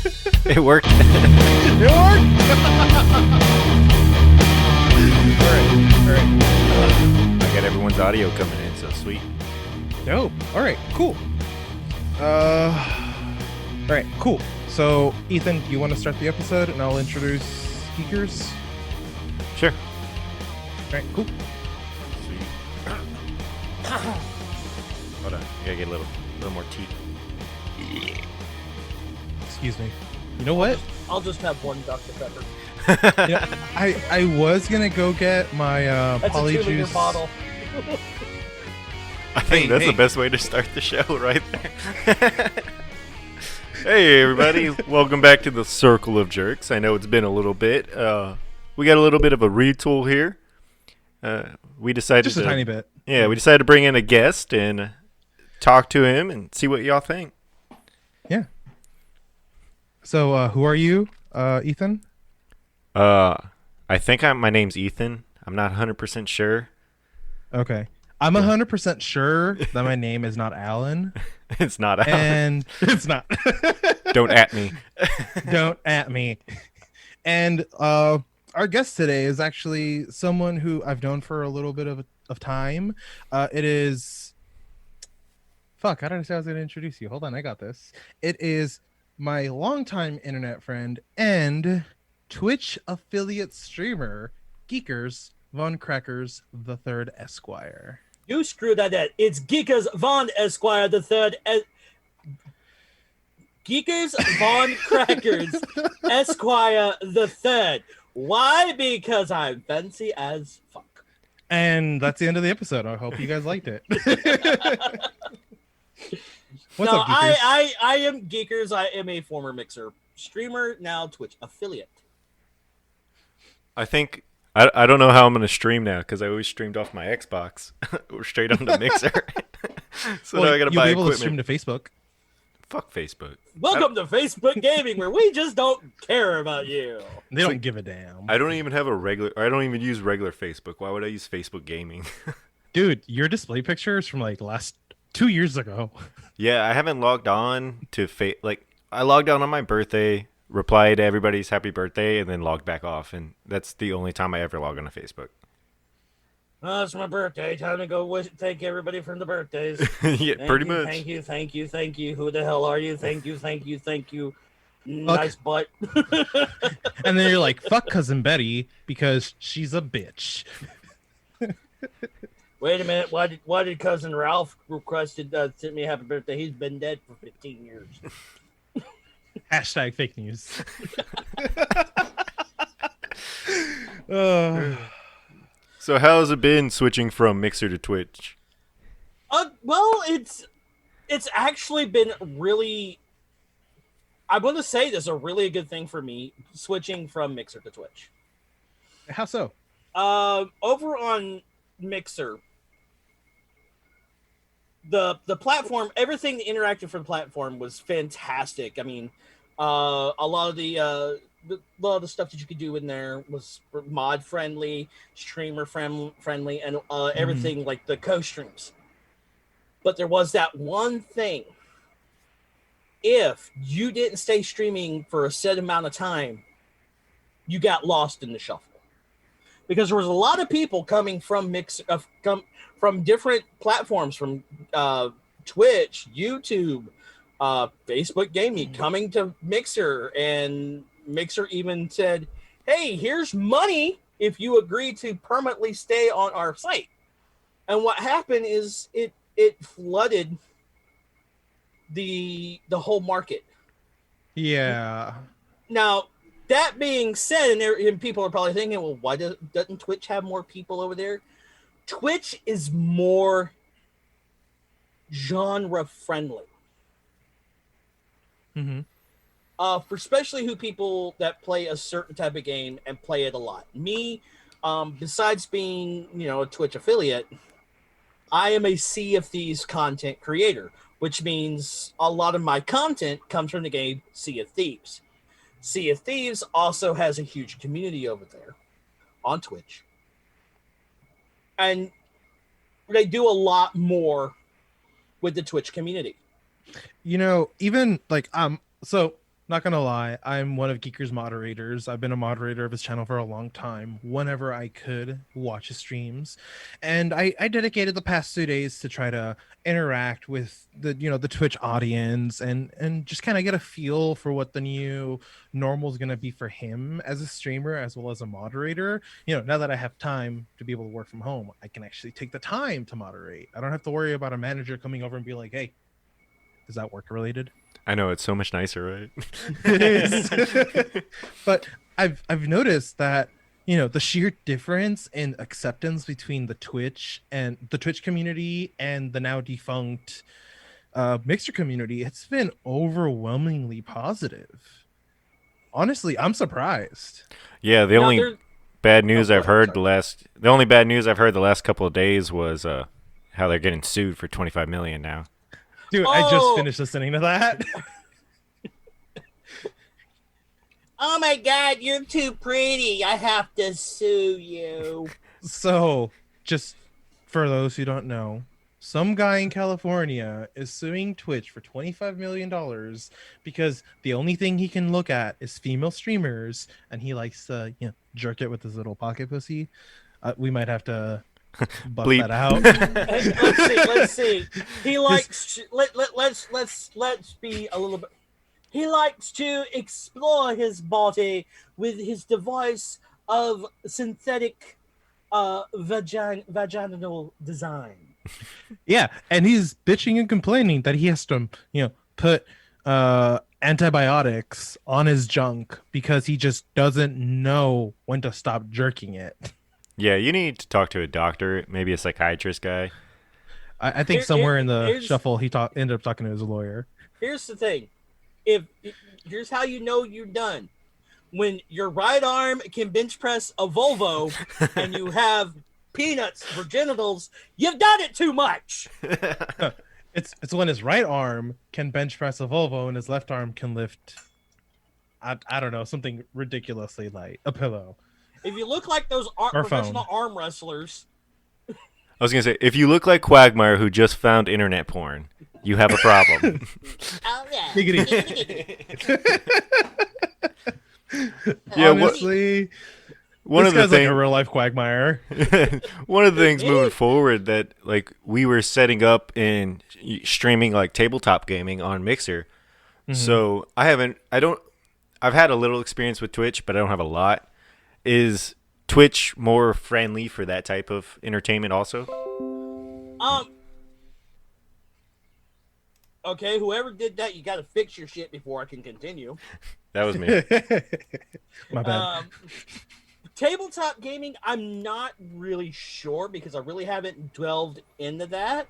It worked. It worked. All right. I got everyone's audio coming in, so sweet. Dope. All right. Cool. All right. Cool. So, Ethan, you want to start the episode, and I'll introduce Geek3rs. Sure. All right. Cool. Sweet. Hold on. I gotta get a little more tea. Excuse me. You know what? I'll just have one Dr. Pepper. I was gonna go get my That's a 2-liter polyjuice bottle. I think that's the best way to start the show, right there. Hey, everybody. Welcome back to the Circle of Jerks. I know it's been a little bit. We got a little bit of a retool here. We decided just a tiny bit. Yeah, we decided to bring in a guest and talk to him and see what y'all think. Yeah. So, who are you, Ethan? I think my name's Ethan. I'm not 100% sure. Okay. I'm 100% sure that my name is not Alan. It's not Alan. And it's not. Don't at me. Don't at me. And our guest today is actually someone who I've known for a little bit of time. It is... Fuck, how did I say I was going to introduce you? Hold on, I got this. It is my longtime internet friend and Twitch affiliate streamer, Geek3rs Von Crackers the Third Esquire. You screwed that in. It's Geekers Von Esquire the Third. Geekers Von Crackers Esquire the Third. Why? Because I'm fancy as fuck. And that's the end of the episode. I hope you guys liked it. What's no, up, Geekers? I am Geekers. I am a former Mixer streamer, now Twitch affiliate. I think I don't know how I'm gonna stream now because I always streamed off my Xbox or straight on the Mixer. So now I gotta you'll buy be able equipment. to stream to Facebook. Fuck Facebook. Welcome to Facebook Gaming, where we just don't care about you. They don't give a damn. I don't even have I don't even use regular Facebook. Why would I use Facebook Gaming? Dude, your display picture is from like last 2 years ago. Yeah, I haven't logged on to I logged on my birthday, replied to everybody's happy birthday, and then logged back off. And that's the only time I ever log on to Facebook. Oh, it's my birthday. Time to go thank everybody for the birthdays. Yeah, pretty much. Thank you. Who the hell are you? Thank you. Nice butt. And then you're like, fuck Cousin Betty because she's a bitch. Wait a minute. Why did Cousin Ralph requested send me a happy birthday? He's been dead for 15 years. Hashtag fake news. So how's it been switching from Mixer to Twitch? Well, it's actually been really. I'm going to say this is a really good thing for me switching from Mixer to Twitch. How so? Over on Mixer, the platform, everything interactive for the platform was fantastic. I mean, a lot of the stuff that you could do in there was mod friendly, streamer friendly, and everything like the co-streams. But there was that one thing. If you didn't stay streaming for a set amount of time, you got lost in the shuffle. Because there was a lot of people coming from from different platforms, from Twitch, YouTube, Facebook Gaming, coming to Mixer, and Mixer even said, "Hey, here's money if you agree to permanently stay on our site." And what happened is it flooded the whole market. Yeah. Now, that being said, and people are probably thinking, well, why doesn't Twitch have more people over there? Twitch is more genre friendly. Mm-hmm. For especially people that play a certain type of game and play it a lot. Me, besides being, a Twitch affiliate, I am a Sea of Thieves content creator, which means a lot of my content comes from the game Sea of Thieves. Sea of Thieves also has a huge community over there on Twitch. And they do a lot more with the Twitch community. Even like so not gonna lie, I'm one of Geek3rs moderators. I've been a moderator of his channel for a long time. Whenever I could watch his streams, and I dedicated the past 2 days to try to interact with the Twitch audience and just kind of get a feel for what the new normal is gonna be for him as a streamer as well as a moderator. Now that I have time to be able to work from home, I can actually take the time to moderate. I don't have to worry about a manager coming over and be like, "Hey, is that work related?" I know, it's so much nicer, right? It is. But I've noticed that the sheer difference in acceptance between the Twitch community and the now defunct Mixer community, it's been overwhelmingly positive. Honestly, I'm surprised. Yeah, the Now, only there's- bad news go I've ahead, heard sorry. the only bad news I've heard the last couple of days was how they're getting sued for 25 million now. Dude, I just Oh! finished listening to that. Oh my God, you're too pretty. I have to sue you. So, just for those who don't know, some guy in California is suing Twitch for $25 million because the only thing he can look at is female streamers and he likes to, jerk it with his little pocket pussy. We might have to bust Bleep. that out. Hey, let's see. He likes let's be a little bit. He likes to explore his body with his device of synthetic vaginal design. Yeah, and he's bitching and complaining that he has to, put antibiotics on his junk because he just doesn't know when to stop jerking it. Yeah, you need to talk to a doctor, maybe a psychiatrist guy. I think Here- somewhere in the here's- shuffle he ended up talking to his lawyer. Here's the thing. Here's how you know you're done. When your right arm can bench press a Volvo and you have peanuts for genitals, you've done it too much. It's when his right arm can bench press a Volvo and his left arm can lift I don't know, something ridiculously light, a pillow. If you look like those Or professional phone. arm wrestlers, I was going to say, if you look like Quagmire who just found internet porn, you have a problem. oh yeah, Giggity. Yeah, Honestly, one this of the guy's like things a real life Quagmire. one of the things moving forward that like we were setting up and streaming like tabletop gaming on Mixer. So I've had a little experience with Twitch, but I don't have a lot. Is Twitch more friendly for that type of entertainment also? Okay, whoever did that, you got to fix your shit before I can continue. That was me. My bad. Tabletop gaming, I'm not really sure because I really haven't delved into that.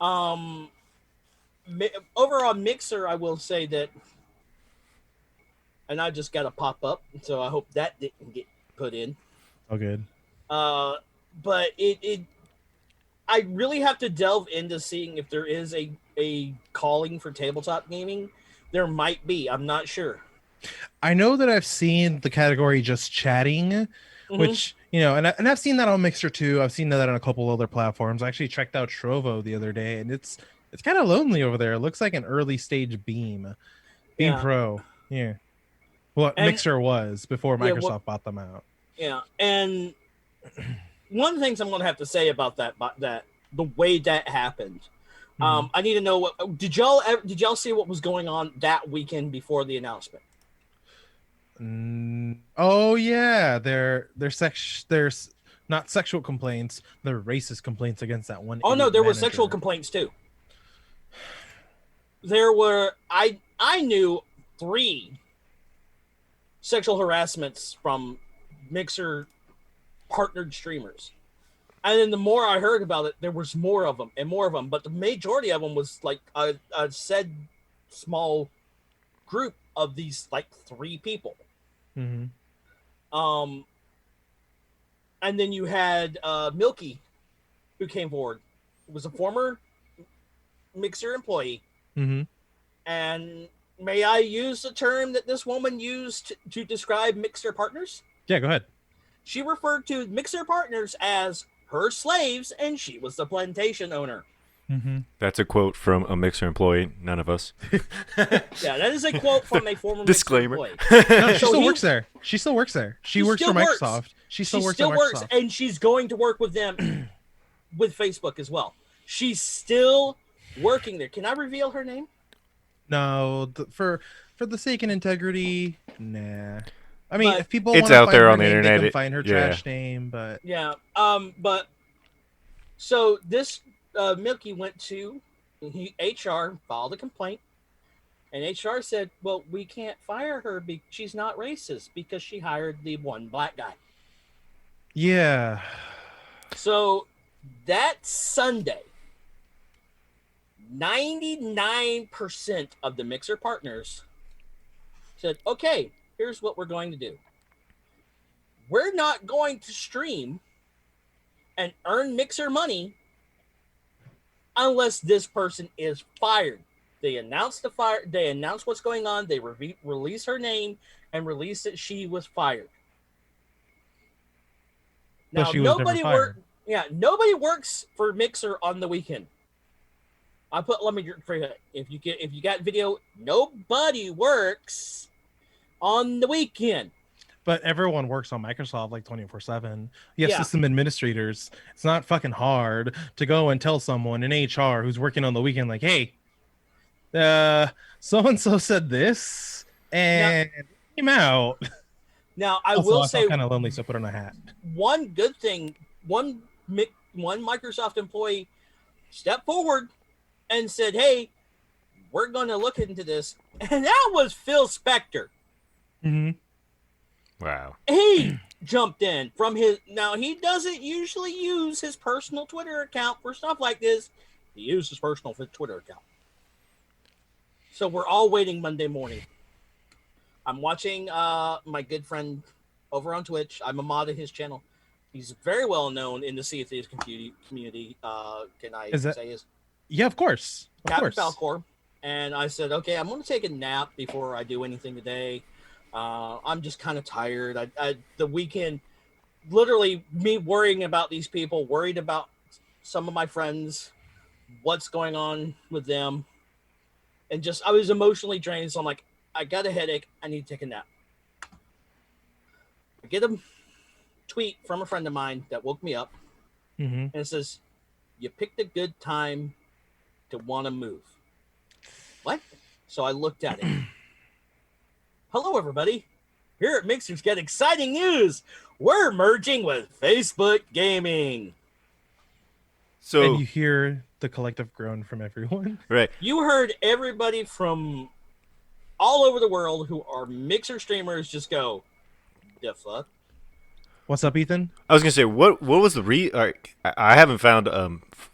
Over on Mixer, I will say that, and I just got to pop up, so I hope that didn't get put in. Oh, good. But I really have to delve into seeing if there is a calling for tabletop gaming. There might be. I'm not sure. I know that I've seen the category just chatting, which, and I've seen that on Mixer too. I've seen that on a couple other platforms. I actually checked out Trovo the other day, and it's kind of lonely over there. It looks like an early stage Beam Yeah. Pro. Yeah. Well, And- Mixer was before Yeah, Microsoft bought them out. Yeah, and one of the things I'm going to have to say about that the way that happened. I need to know what did y'all see what was going on that weekend before the announcement? Oh yeah, there's not sexual complaints, they're racist complaints against that one. Oh no, idiot there were manager. sexual complaints too. There were I knew 3 sexual harassments from Mixer partnered streamers. And then the more I heard about it, there was more of them and more of them. But the majority of them was like a said small group of these like 3 people. Mhm. And then you had Milky, who came forward. It was a former Mixer employee. Mhm. And may I use the term that this woman used to describe Mixer partners? Yeah, go ahead. She referred to Mixer partners as her slaves, and she was the plantation owner. That's a quote from a Mixer employee. None of us. Yeah, that is a quote from a former Disclaimer. Mixer employee. No, she So still he- works there. She still works there. She works for still works. Microsoft. She She still works still at works, Microsoft. and she's going to work with them with Facebook as well. She's still working there. Can I reveal her name? No, for the sake and integrity, nah. I mean, But if people it's want to out find there her on the name, internet, they it- can find her yeah. trash name. But Yeah. But so this Milky went to HR, filed a complaint, and HR said, "Well, we can't fire her because she's not racist because she hired the one black guy." yeah, So that Sunday, 99% of the Mixer partners said, "Okay, here's what we're going to do. We're not going to stream and earn Mixer money unless this person is fired." They announced the fire. They announced what's going on. They release her name and release that she was fired. But Now she was never nobody fired. work. Yeah, nobody works for Mixer on the weekend. Let me for you. If you got video, nobody works on the weekend. but everyone works on Microsoft like 24/7. You have Yeah. system administrators. It's not fucking hard to go and tell someone in HR who's working on the weekend, like, "Hey, so and so said this and it came out." Now I Also, will I say felt kind of lonely, so I put on a hat. one good thing. One Microsoft employee stepped forward and said, "Hey, we're going to look into this," and that was Phil Spector. Mm-hmm. Wow. He jumped in from his. Now he doesn't usually use his personal Twitter account for stuff like this. He used his personal Twitter account. So we're all waiting Monday morning. I'm watching my good friend over on Twitch. I'm a mod of his channel. He's very well known in the Sea of Thieves community. Can I say his? Yeah, of course. Of Captain course. Falcor. And I said, okay, I'm going to take a nap before I do anything today. I'm just kind of tired. The weekend, literally me worrying about these people, worried about some of my friends, what's going on with them. And just, I was emotionally drained. So I'm like, I got a headache. I need to take a nap. I get a tweet from a friend of mine that woke me up. Mm-hmm. And it says, "You picked a good time to want to move." What? So I looked at it. Hello, everybody. Here at Mixer's got exciting news. We're merging with Facebook Gaming. So And you hear the collective groan from everyone. right. You heard everybody from all over the world who are Mixer streamers just go, "The fuck?" What's up, Ethan? I was gonna say what was the I haven't found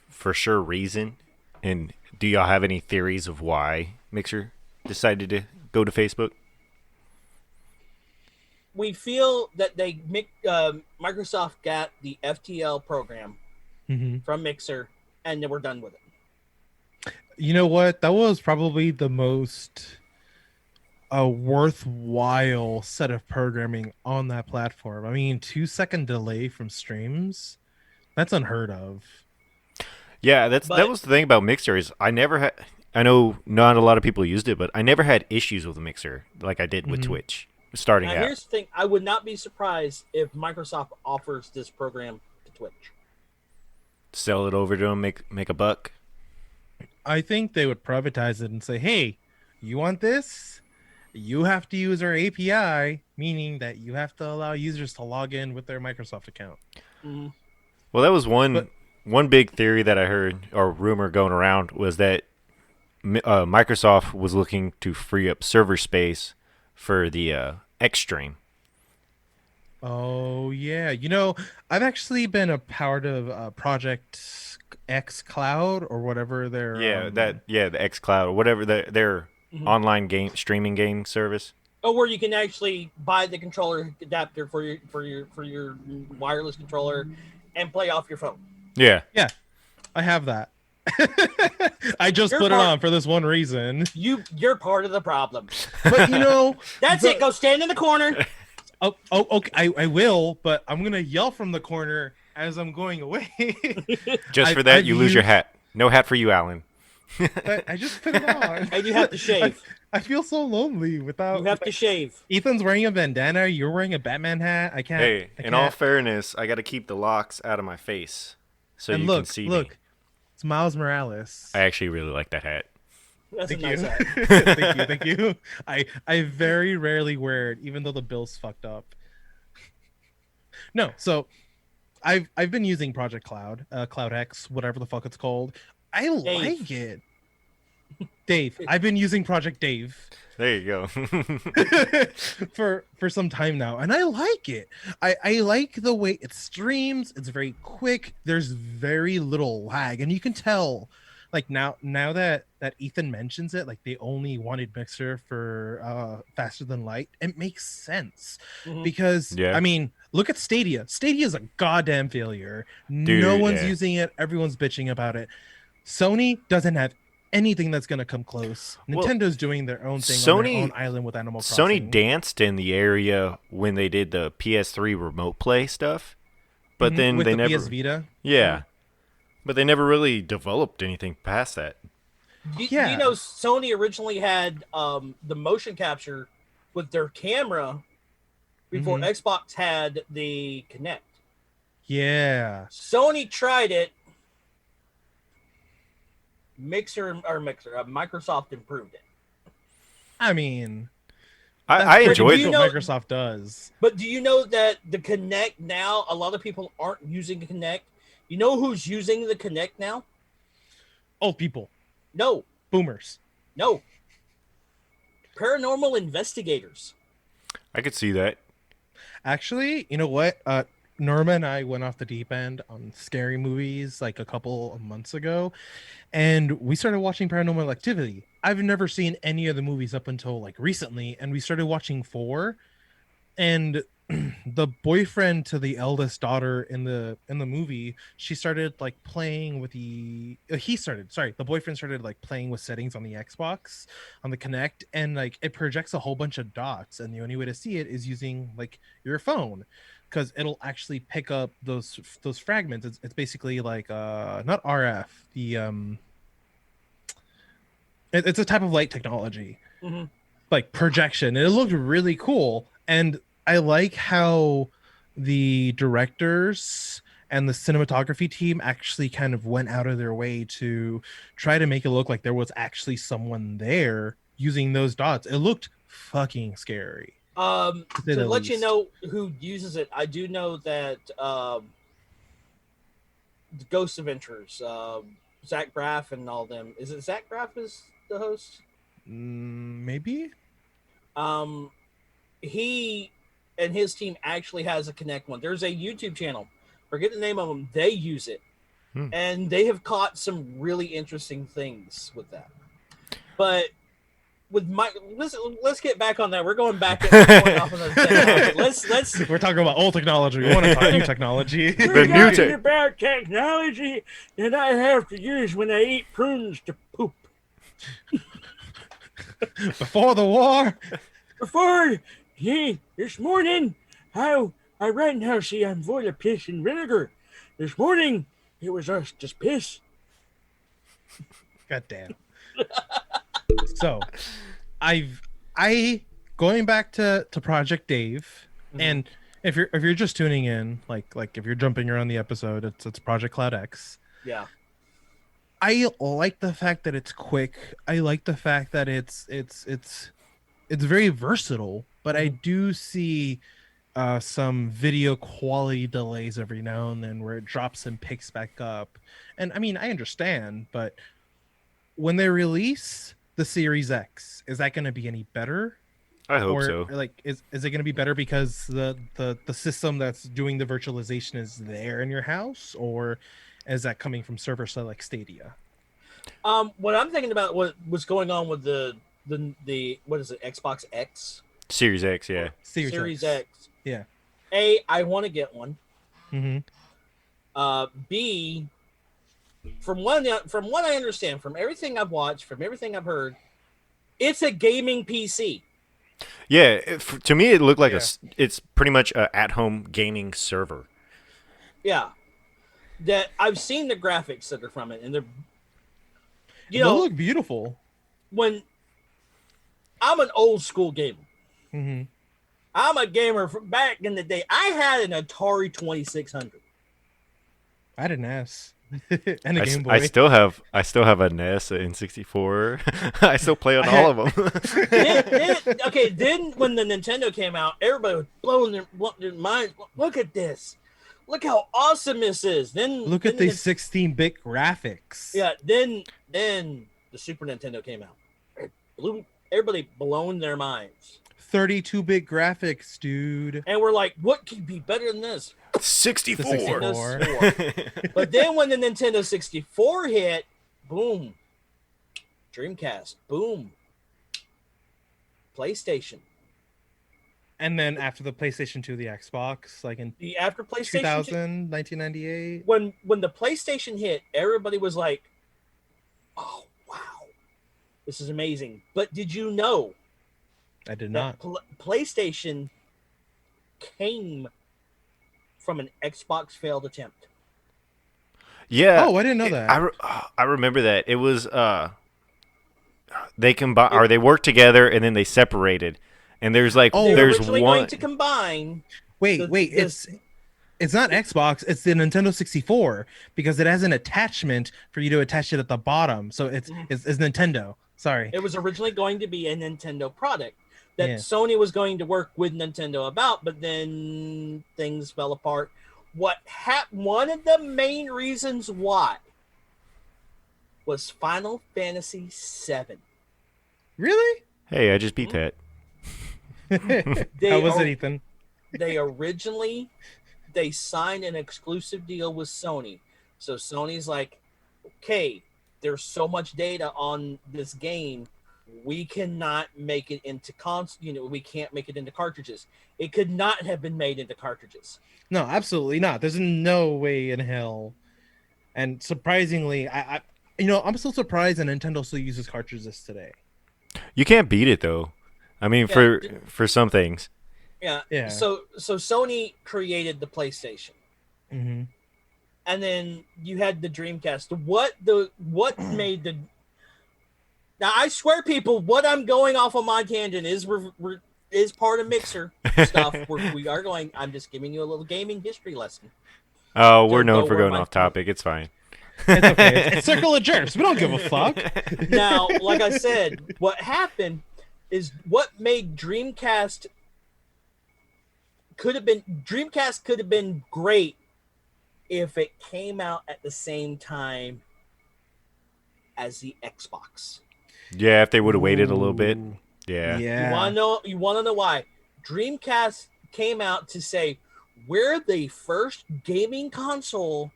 for sure reason. And do y'all have any theories of why Mixer decided to go to Facebook? We feel that Microsoft got the FTL program Mm-hmm. from Mixer, and then we're done with it. You know what? That was probably the most worthwhile set of programming on that platform. I mean, 2-second delay from streams, that's unheard of. Yeah, that But- was the thing about Mixer is I never had. I know not a lot of people used it, but I never had issues with Mixer like I did with Mhm. Twitch starting Now, out. here's the thing. I would not be surprised if Microsoft offers this program to Twitch. Sell it over to them, make a buck. I think they would privatize it and say, "Hey, you want this? You have to use our API," meaning that you have to allow users to log in with their Microsoft account. Mhm. Well, that was But- one big theory that I heard or rumor going around was that Microsoft was looking to free up server space for the Xstream. Oh yeah, you know, I've actually been a part of Project X Cloud or whatever their The XCloud or whatever their Mhm. online game streaming game service. Oh, where you can actually buy the controller adapter for your wireless controller and play off your phone. Yeah. I have that. I just You're put it part- on for this one reason. You're part of the problem. But you know, That's the- it. Go stand in the corner. Oh, okay. I will, but I'm gonna yell from the corner as I'm going away. Just I- for that, I've you lose your used- hat. No hat for you, Alan. But I just put it on. And you have to shave. I feel so lonely without. You have to shave. Ethan's wearing a bandana. You're wearing a Batman hat. I can't. Hey, I in can't. all fairness, I got to keep the locks out of my face so and you look, can see look, me. it's Miles Morales. I actually really like that hat. That's Thank a nice you. hat. Thank you. I very rarely wear it, even though the bill's fucked up. No, so I've been using Project Cloud, Cloud X, whatever the fuck it's called. I like it. Dave. I've been using Project Dave There you go. for some time now, and I like it. I like the way it streams. It's very quick. There's very little lag, and you can tell. Like now that Ethan mentions it, like they only wanted Mixer for faster than light. It makes sense because Yeah. I mean, look at Stadia. Stadia is a goddamn failure. Dude, no one's yeah. using it. Everyone's bitching about it. Sony doesn't have anything that's gonna come close. Well, Nintendo's doing their own thing on their own island with Animal Sony Crossing. danced in the area when they did the PS3 remote play stuff, but then with they the never. PS Vita. Yeah, but they never really developed anything past that. Do Yeah. you know Sony originally had the motion capture with their camera before Xbox had the Kinect? Yeah. Sony tried it. Microsoft improved it. I mean, I that's enjoyed pretty it. much what Microsoft does. But do you know that the Kinect now, a lot of people aren't using the Kinect? You know who's using the Kinect now? Old people, No, boomers. no. Paranormal investigators. I could see that. Actually, you know what? Norma and I went off the deep end on scary movies like a couple of months ago, and we started watching Paranormal Activity. I've never seen any of the movies up until like recently, and we started watching 4. And the boyfriend to the eldest daughter in the movie, she started like playing with the the boyfriend started like playing with settings on the Xbox on the Kinect, and like it projects a whole bunch of dots, and the only way to see it is using like your phone, because it'll actually pick up those fragments. It's basically like not RF, the it's a type of light technology, like projection. And it looked really cool, and I like how the directors and the cinematography team actually kind of went out of their way to try to make it look like there was actually someone there using those dots. It looked fucking scary. To let you least. know who uses it, I do know that the Ghost Adventures, Zach Braff and all them. Is it Zach Braff is the host? Maybe. He and his team actually has a Kinect one. There's a YouTube channel. Forget the name of them. They use it, and they have caught some really interesting things with that. But with let's get back on that. We're going back. Going off on the let's. We're talking about old technology. We want to talk new technology. We're The new talking about technology that I have to use when I eat prunes to poop. Before the war. This morning, right now, see, I'm full of piss and vinegar. This morning, it was us just piss. God damn. So, going back to Project Dave, and if you're just tuning in, like if you're jumping around the episode, it's Project Cloud X. Yeah. I like the fact that it's quick. I like the fact that it's very versatile, but I do see some video quality delays every now and then where it drops and picks back up. And I mean, I understand, but when they release the Series X, is that going to be any better? I hope Or so. like, is it going to be better because the system that's doing the virtualization is there in your house, or is that coming from server side like Stadia? What I'm thinking about what's going on with the what is it, Xbox X? Series X, yeah. Series X. Yeah. A, I want to get one. Mm-hmm. B, from what I understand, from everything I've watched, from everything I've heard, it's a gaming PC. Yeah, to me it looked like it's pretty much a at-home gaming server. Yeah. That I've seen the graphics that are from it, and You They know, look beautiful. when I'm an old school gamer, Hmm. I'm a gamer from back in the day. I had an Atari 2600. I had an S and a I, Game I Boy. still have an NES, an N64. I still play on I all had- of them. Then when the Nintendo came out, everybody was blowing their minds. Look at this. Look how awesome this is. Look at these 16-bit graphics. Then the Super Nintendo came out. It blew everybody blown their minds. 32-bit graphics, dude. And we're like, what could be better than this? 64. The 64. Nintendo. But then when the Nintendo 64 hit, boom. Dreamcast, boom. PlayStation. And then after the PlayStation 2, the Xbox, like in After PlayStation 2000, 1998. when the PlayStation hit, everybody was like, "Oh wow, this is amazing!" But did you know I did that not. PlayStation came from an Xbox failed attempt? Yeah. Oh, I didn't know that. I remember that. It was they combine or they worked together and then they separated. And there's like Oh, They were there's originally one going to combine. Wait, the- wait, the- it's not Xbox, it's the Nintendo 64 because it has an attachment for you to attach it at the bottom. So it's Nintendo. Sorry. It was originally going to be a Nintendo product that Yeah. Sony was going to work with Nintendo about, but then things fell apart. One of the main reasons why was Final Fantasy VII. Really? Hey, I just beat that. How was it, Ethan? They signed an exclusive deal with Sony. So Sony's like, okay, there's so much data on this game, we cannot make it into we can't make it into cartridges. It could not have been made into cartridges. No, absolutely not. There's no way in hell. And surprisingly, I'm still surprised that Nintendo still uses cartridges today. You can't beat it though. I mean, Yeah. for some things. Yeah. Yeah. So Sony created the PlayStation. Mm-hmm. And then you had the Dreamcast. What made the Now I swear, people, what I'm going off on my tangent is part of Mixer stuff. We are going. I'm just giving you a little gaming history lesson. Oh, we're Don't known go for where going my- off topic. It's fine. It's okay. It's Circle of Jerks. We don't give a fuck. Now, like I said, what happened is what made Dreamcast could have been great if it came out at the same time as the Xbox. Yeah, if they would have waited a little bit. Ooh. Yeah. Yeah. You wanna know why? Dreamcast came out to say we're the first gaming console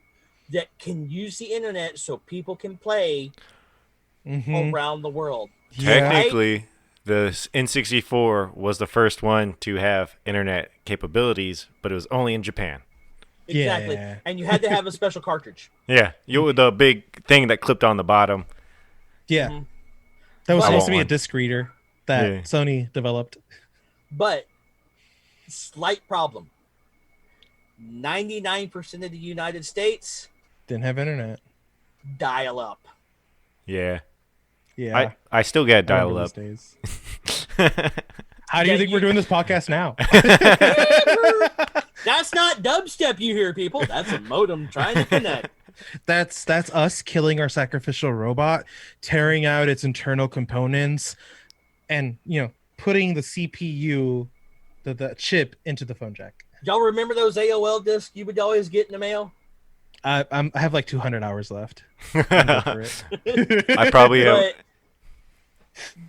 that can use the internet so people can play Mhm. around the world. Yeah. Technically, the N64 was the first one to have internet capabilities, but it was only in Japan. Exactly. Yeah. And you had to have a special cartridge. Yeah, the big thing that clipped on the bottom. Yeah. Mhm. That was I supposed want to be a one. disc reader that Yeah. Sony developed. But slight problem. 99% of the United States Didn't have internet. dial up. Yeah, Yeah. I still got I dial remember up. those days. How do you Yeah, think we're doing this podcast now? That's not dubstep you hear, people. That's a modem trying to connect. That's us killing our sacrificial robot, tearing out its internal components, and putting the CPU, the chip into the phone jack. Y'all remember those AOL discs you would always get in the mail? I have like 200 hours left. I'm good for it. I probably have.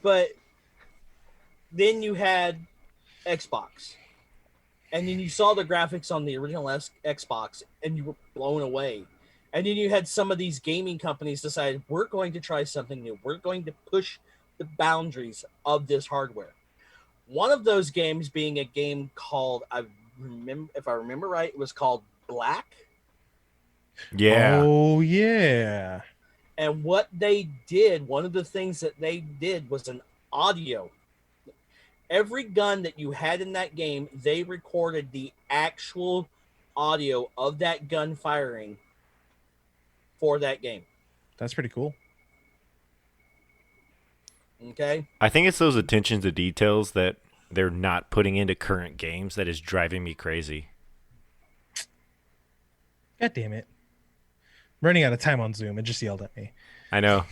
But then you had Xbox. And then you saw the graphics on the original Xbox and you were blown away. And then you had some of these gaming companies decide, we're going to try something new. We're going to push the boundaries of this hardware. One of those games being a game called, if I remember right, it was called Black. Yeah. Oh yeah. And what they did, one of the things that they did was an audio. Every gun that you had in that game, they recorded the actual audio of that gun firing for that game. That's pretty cool. Okay. I think it's those attention to details that they're not putting into current games that is driving me crazy. God damn it. Running out of time on Zoom. It just yelled at me. I know.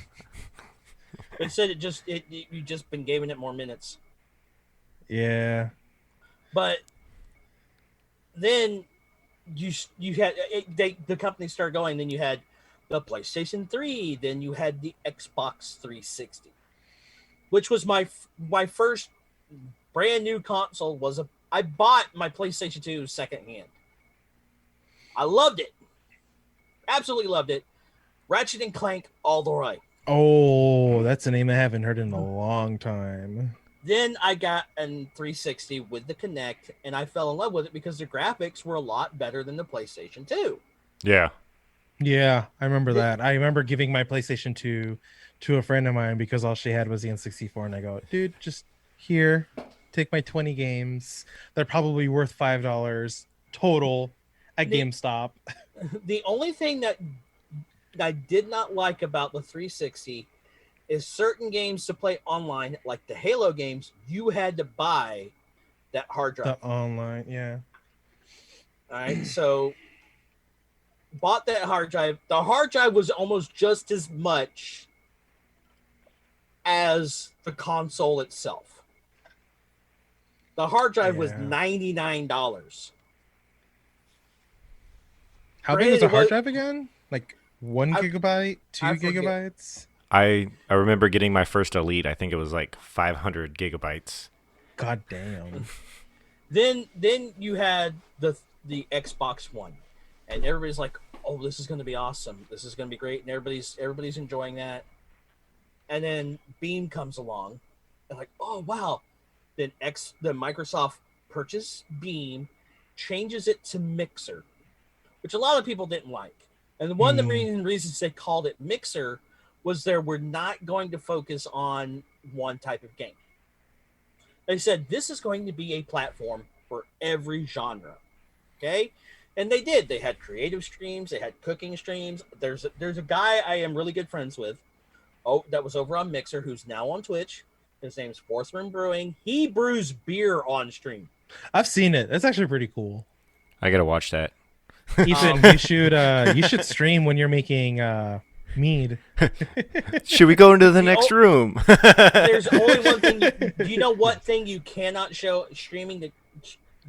It said you just been giving it more minutes. Yeah. But then you had the company started going. Then you had the PlayStation 3. Then you had the Xbox 360, which was my first brand new console. I bought my PlayStation 2 secondhand. I loved it, absolutely loved it. Ratchet and Clank all the way. Oh, that's a name I haven't heard in a long time. Then I got an 360 with the Kinect, and I fell in love with it because the graphics were a lot better than the PlayStation 2. Yeah. Yeah, I remember that. I remember giving my PlayStation 2 to a friend of mine because all she had was the N64, and I go, dude, just here, take my 20 games. They're probably worth $5 total at GameStop. The only thing that I did not like about the 360 is certain games to play online, like the Halo games, you had to buy that hard drive. The online, yeah. All right, so bought that hard drive. The hard drive was almost just as much as the console itself. The hard drive was $99. How big was a hard drive again? Like 1 gigabyte, 2 gigabytes? I remember getting my first Elite. I think it was like 500 gigabytes. God damn. Then you had the Xbox One, and everybody's like, "Oh, this is going to be awesome. This is going to be great," and everybody's enjoying that. And then Beam comes along, and like, "Oh wow!" Then the Microsoft purchased Beam, changes it to Mixer, which a lot of people didn't like. And one of the main reasons they called it Mixer was we're not going to focus on one type of game. They said this is going to be a platform for every genre. Okay? And they did. They had creative streams, they had cooking streams. There's a guy I am really good friends with. Oh, that was over on Mixer, who's now on Twitch. His name's Forthman Brewing. He brews beer on stream. I've seen it. That's actually pretty cool. I gotta watch that. Ethan, you should stream when you're making mead. Should we go into the next room? There's only one thing. Do you know what thing you cannot show streaming?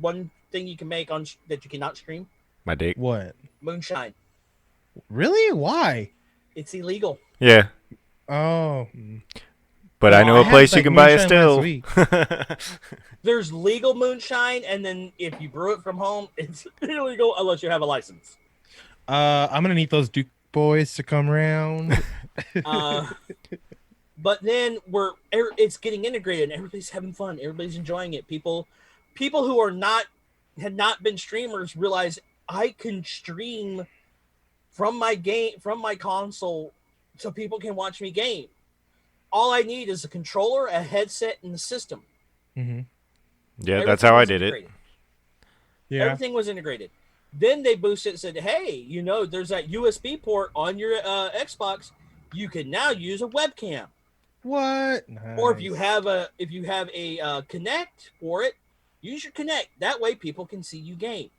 One thing you can make on that you cannot stream? My dick. What? Moonshine. Really? Why? It's illegal. Yeah. Oh. But I know a place you can buy it still. There's legal moonshine, and then if you brew it from home, it's illegal unless you have a license. I'm gonna need those Duke boys to come around. But then it's getting integrated, and everybody's having fun. Everybody's enjoying it. People who had not been streamers realize I can stream from my console, so people can watch me game. All I need is a controller, a headset, and the system. Mm-hmm. Yeah, that's how I did it. Yeah, everything was integrated. Then they boosted and said, "Hey, there's that USB port on your Xbox. You can now use a webcam. What? Nice. Or if you have a Kinect for it, use your Kinect. That way, people can see you game."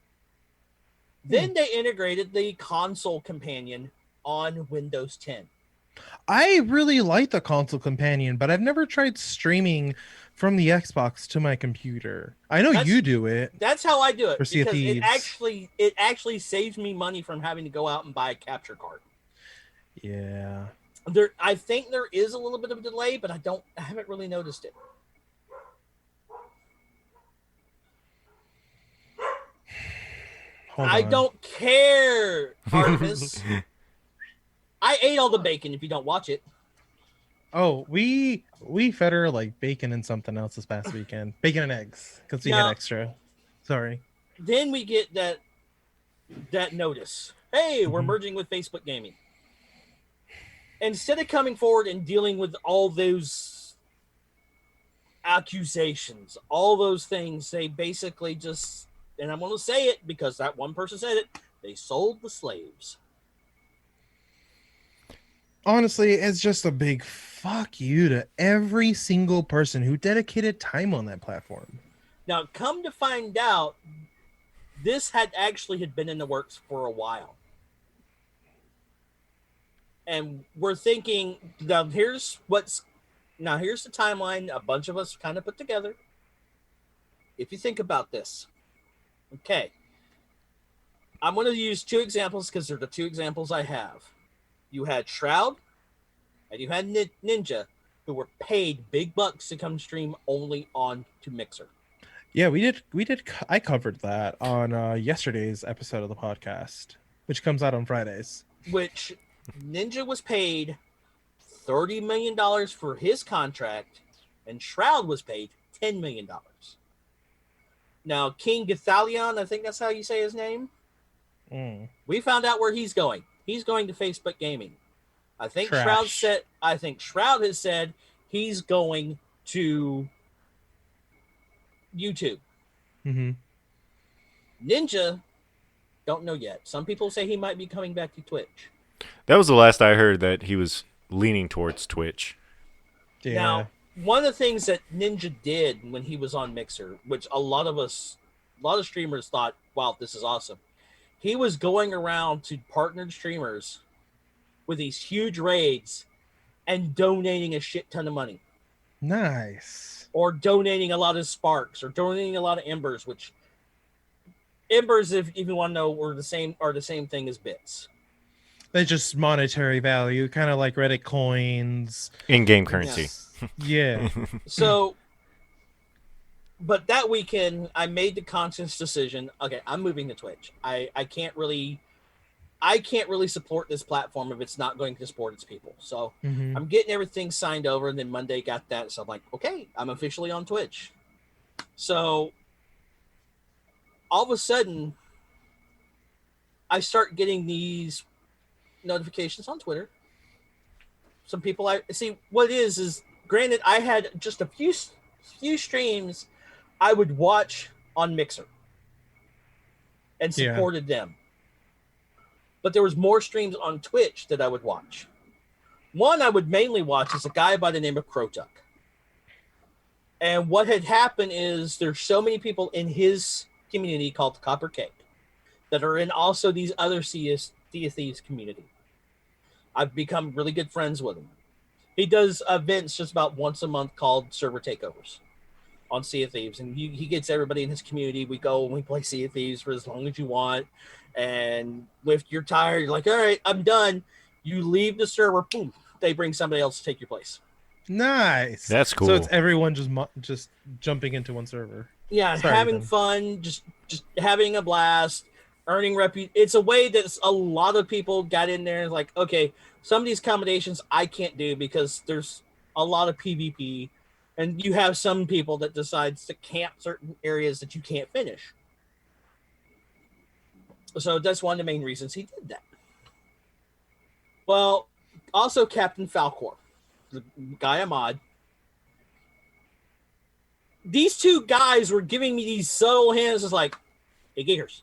Then they integrated the console companion on Windows 10. I really like the console companion, but I've never tried streaming from the Xbox to my computer. I know you do it. That's how I do it. For Sea of Thieves. It actually saves me money from having to go out and buy a capture card. Yeah. I think there is a little bit of a delay, but I haven't really noticed it. I don't care, Artemis. I ate all the bacon if you don't watch it. Oh, we fed her like bacon and something else this past weekend. Bacon and eggs, because we had extra. Sorry. Then we get that notice. Hey, we're merging with Facebook Gaming. Instead of coming forward and dealing with all those accusations, all those things, they basically just, and I'm going to say it because that one person said it, they sold the slaves. Honestly, it's just a big fuck you to every single person who dedicated time on that platform. Now, come to find out, this had been in the works for a while. And we're thinking, here's the timeline a bunch of us kind of put together. If you think about this, okay, I'm going to use two examples because they're the two examples I have. You had Shroud and you had Ninja, who were paid big bucks to come stream only on to Mixer. Yeah, we did. I covered that on yesterday's episode of the podcast, which comes out on Fridays. Which Ninja was paid $30 million for his contract, and Shroud was paid $10 million. Now, King Gathalion, I think that's how you say his name. We found out where he's going. He's going to Facebook Gaming. I think Shroud has said he's going to YouTube. Mm-hmm. Ninja, don't know yet. Some people say he might be coming back to Twitch. That was the last I heard, that he was leaning towards Twitch. Yeah. Now, one of the things that Ninja did when he was on Mixer, which a lot of streamers thought, wow, this is awesome. He was going around to partnered streamers with these huge raids and donating a shit ton of money. Nice. Or donating a lot of sparks, or donating a lot of embers, which embers, if you want to know, are the same thing as bits. They're just monetary value, kind of like Reddit coins. In-game currency. Yeah. So, but that weekend, I made the conscious decision. Okay, I'm moving to Twitch. I can't really support this platform if it's not going to support its people. So I'm getting everything signed over, and then Monday got that. So I'm like, okay, I'm officially on Twitch. So all of a sudden, I start getting these notifications on Twitter. Some people I see. What it is granted, I had just a few streams I would watch on Mixer and supported them. But there was more streams on Twitch that I would watch. One I would mainly watch is a guy by the name of Crotuck. And what had happened is there's so many people in his community called the Copper Cake that are in also these other Sea of Thieves community. I've become really good friends with him. He does events just about once a month called server takeovers on Sea of Thieves, and he gets everybody in his community. We go and we play Sea of Thieves for as long as you want, and if you're tired, you're like, all right, I'm done. You leave the server, boom, they bring somebody else to take your place. Nice. That's cool. So it's everyone just jumping into one server. Yeah, Sorry, having Ben. fun, just having a blast, earning It's a way that a lot of people got in there and like, okay, some of these accommodations I can't do because there's a lot of PvP, and you have some people that decides to camp certain areas that you can't finish. So that's one of the main reasons he did that. Well, also Captain Falcor, the guy Ahmad. These two guys were giving me these subtle hints. It's like, hey, Geek3rs,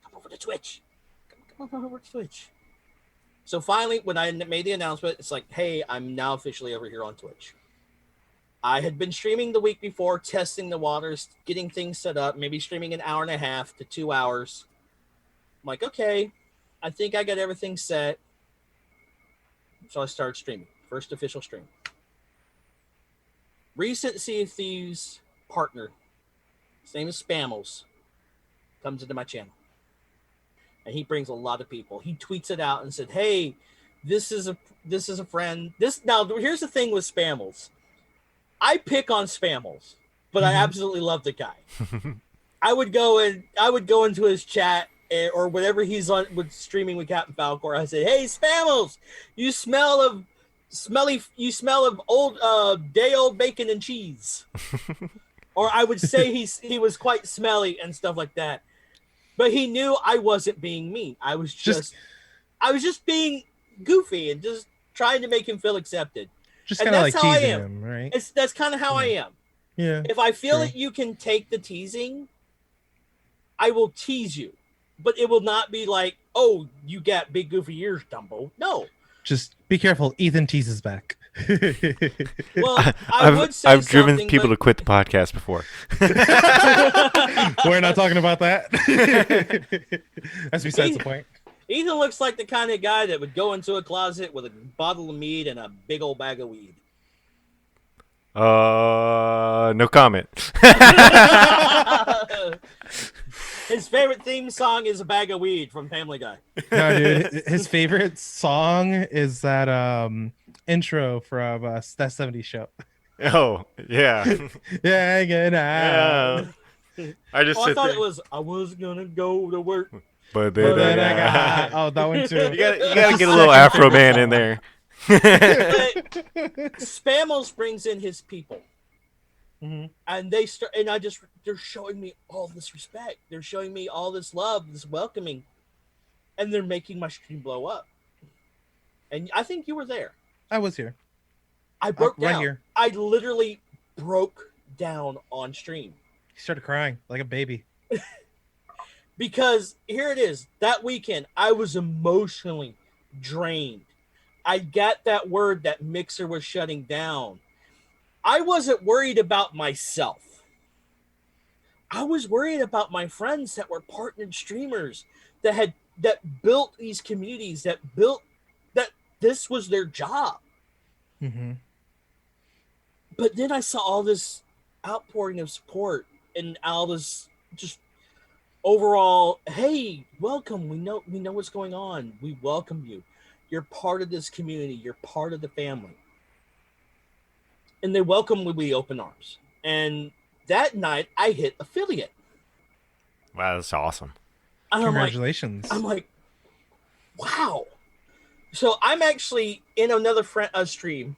come over to Twitch. Come over to Twitch. So finally, when I made the announcement, it's like, hey, I'm now officially over here on Twitch. I had been streaming the week before, testing the waters, getting things set up, maybe streaming an hour and a half to 2 hours. I'm like, okay, I think I got everything set. So I started streaming. First official stream. Recent Sea of Thieves partner, his name is Spammels, comes into my channel. And he brings a lot of people. He tweets it out and said, hey, this is a friend. Now, here's the thing with Spammels. I pick on Spammels, but I absolutely love the guy. I would go into his chat or whatever he's on with streaming with Captain Falcor. I say, hey, Spammels, you smell of old day old bacon and cheese. Or I would say he was quite smelly and stuff like that. But he knew I wasn't being mean. I was just being goofy and just trying to make him feel accepted. Just kind of like teasing him, right? That's kind of how I am. Yeah. If I feel that you can take the teasing, I will tease you. But it will not be like, oh, you got big goofy ears, Dumbo. No. Just be careful. Ethan teases back. Well, I would say I've driven something, people but to quit the podcast before. We're not talking about that. That's besides the point. Ethan looks like the kind of guy that would go into a closet with a bottle of mead and a big old bag of weed. No comment. His favorite theme song is "A Bag of Weed" from Family Guy. No, dude, his favorite song is that intro from that 70s show. Oh, yeah. Yeah, good Yeah. I just Oh, I sit thought there. it was "I was gonna go to work." But But then then I I got, oh, that one too. you gotta get a little Afro man in there. But Spamos brings in his people. Mhm. And they're showing me all this respect. They're showing me all this love, this welcoming, and they're making my stream blow up. And I think you were there. I was here. I broke right down. here. I literally broke down on stream He started crying like a baby. because here it is. That weekend, I was emotionally drained. I got that word that Mixer was shutting down. I wasn't worried about myself. I was worried about my friends that were partnered streamers that built these communities, that this was their job. Mm-hmm. But then I saw all this outpouring of support and all this just overall, hey, welcome. We know what's going on. We welcome you. You're part of this community. You're part of the family. And they welcome me with open arms. And that night, I hit affiliate. Wow, that's awesome. And Congratulations. I'm like, wow. So I'm actually in another stream.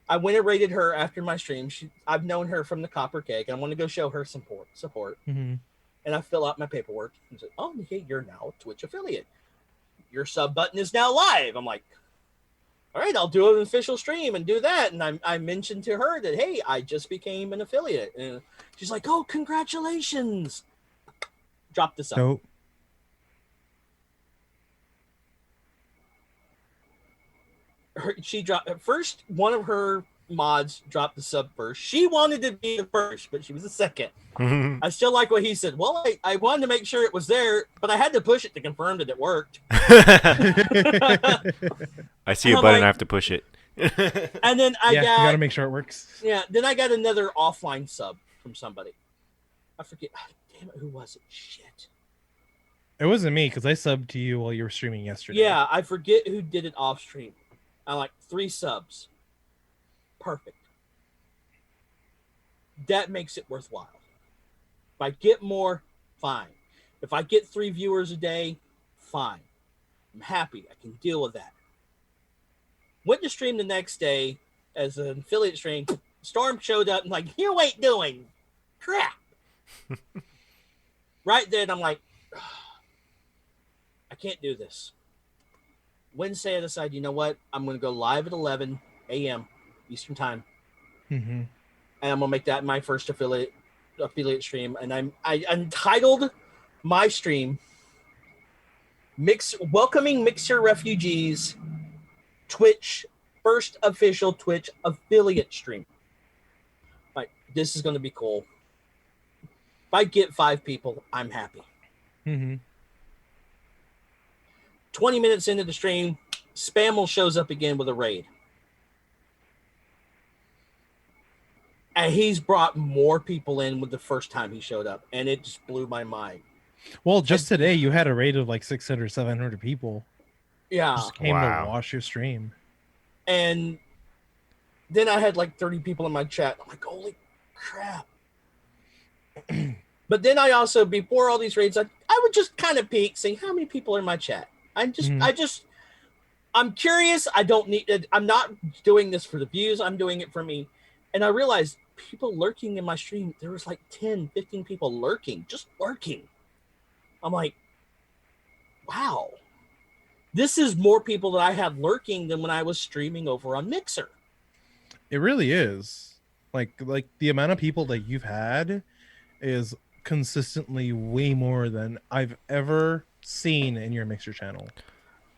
I went and rated her after my stream. I've known her from the Copper Cake. I want to go show her support. Mm-hmm. And I fill out my paperwork and said, oh, hey, you're now a Twitch affiliate. Your sub button is now live. I'm like, all right, I'll do an official stream and do that. And I mentioned to her that, hey, I just became an affiliate. And she's like, oh, congratulations. Drop this up. Dope. She dropped first. One of her mods dropped the sub first. She wanted to be the first, but she was the second. I still like what he said. Well, I wanted to make sure it was there, but I had to push it to confirm that it worked. I see a I'm button. like- I have to push it. And then You gotta make sure it works. then I got another offline sub from somebody. I forget. Damn it, who was it? Shit. It wasn't me because I subbed to you while you were streaming yesterday. Yeah, I forget who did it off stream. I like 3 subs. Perfect. That makes it worthwhile. If I get more, fine. If I get 3 viewers a day, fine. I'm happy. I can deal with that. Went to stream the next day as an affiliate stream. Storm showed up and like, you ain't doing crap. Right then, I'm like, I can't do this. Wednesday, I decided, you know what? I'm going to go live at 11 a.m. Eastern Time. Mm-hmm. And I'm going to make that my first affiliate stream. And I entitled my stream Welcoming Mixer Refugees Twitch, first official Twitch affiliate stream. Like, this is going to be cool. If I get 5 people, I'm happy. Mm-hmm. 20 minutes into the stream, Spammel shows up again with a raid. And he's brought more people in with the first time he showed up. And it just blew my mind. Well, just today you had a rate of like 600, 700 people. Yeah. Just came Wow. to watch your stream. And then I had like 30 people in my chat. I'm like, holy crap. But then I also, before all these raids, I would just kind of peek, saying, how many people are in my chat? I'm curious. I'm not doing this for the views. I'm doing it for me. And I realized people lurking in my stream, there was like 10, 15 people lurking, just lurking. I'm like, wow, this is more people that I had lurking than when I was streaming over on Mixer. It really is. Like the amount of people that you've had is consistently way more than I've ever seen in your Mixer channel.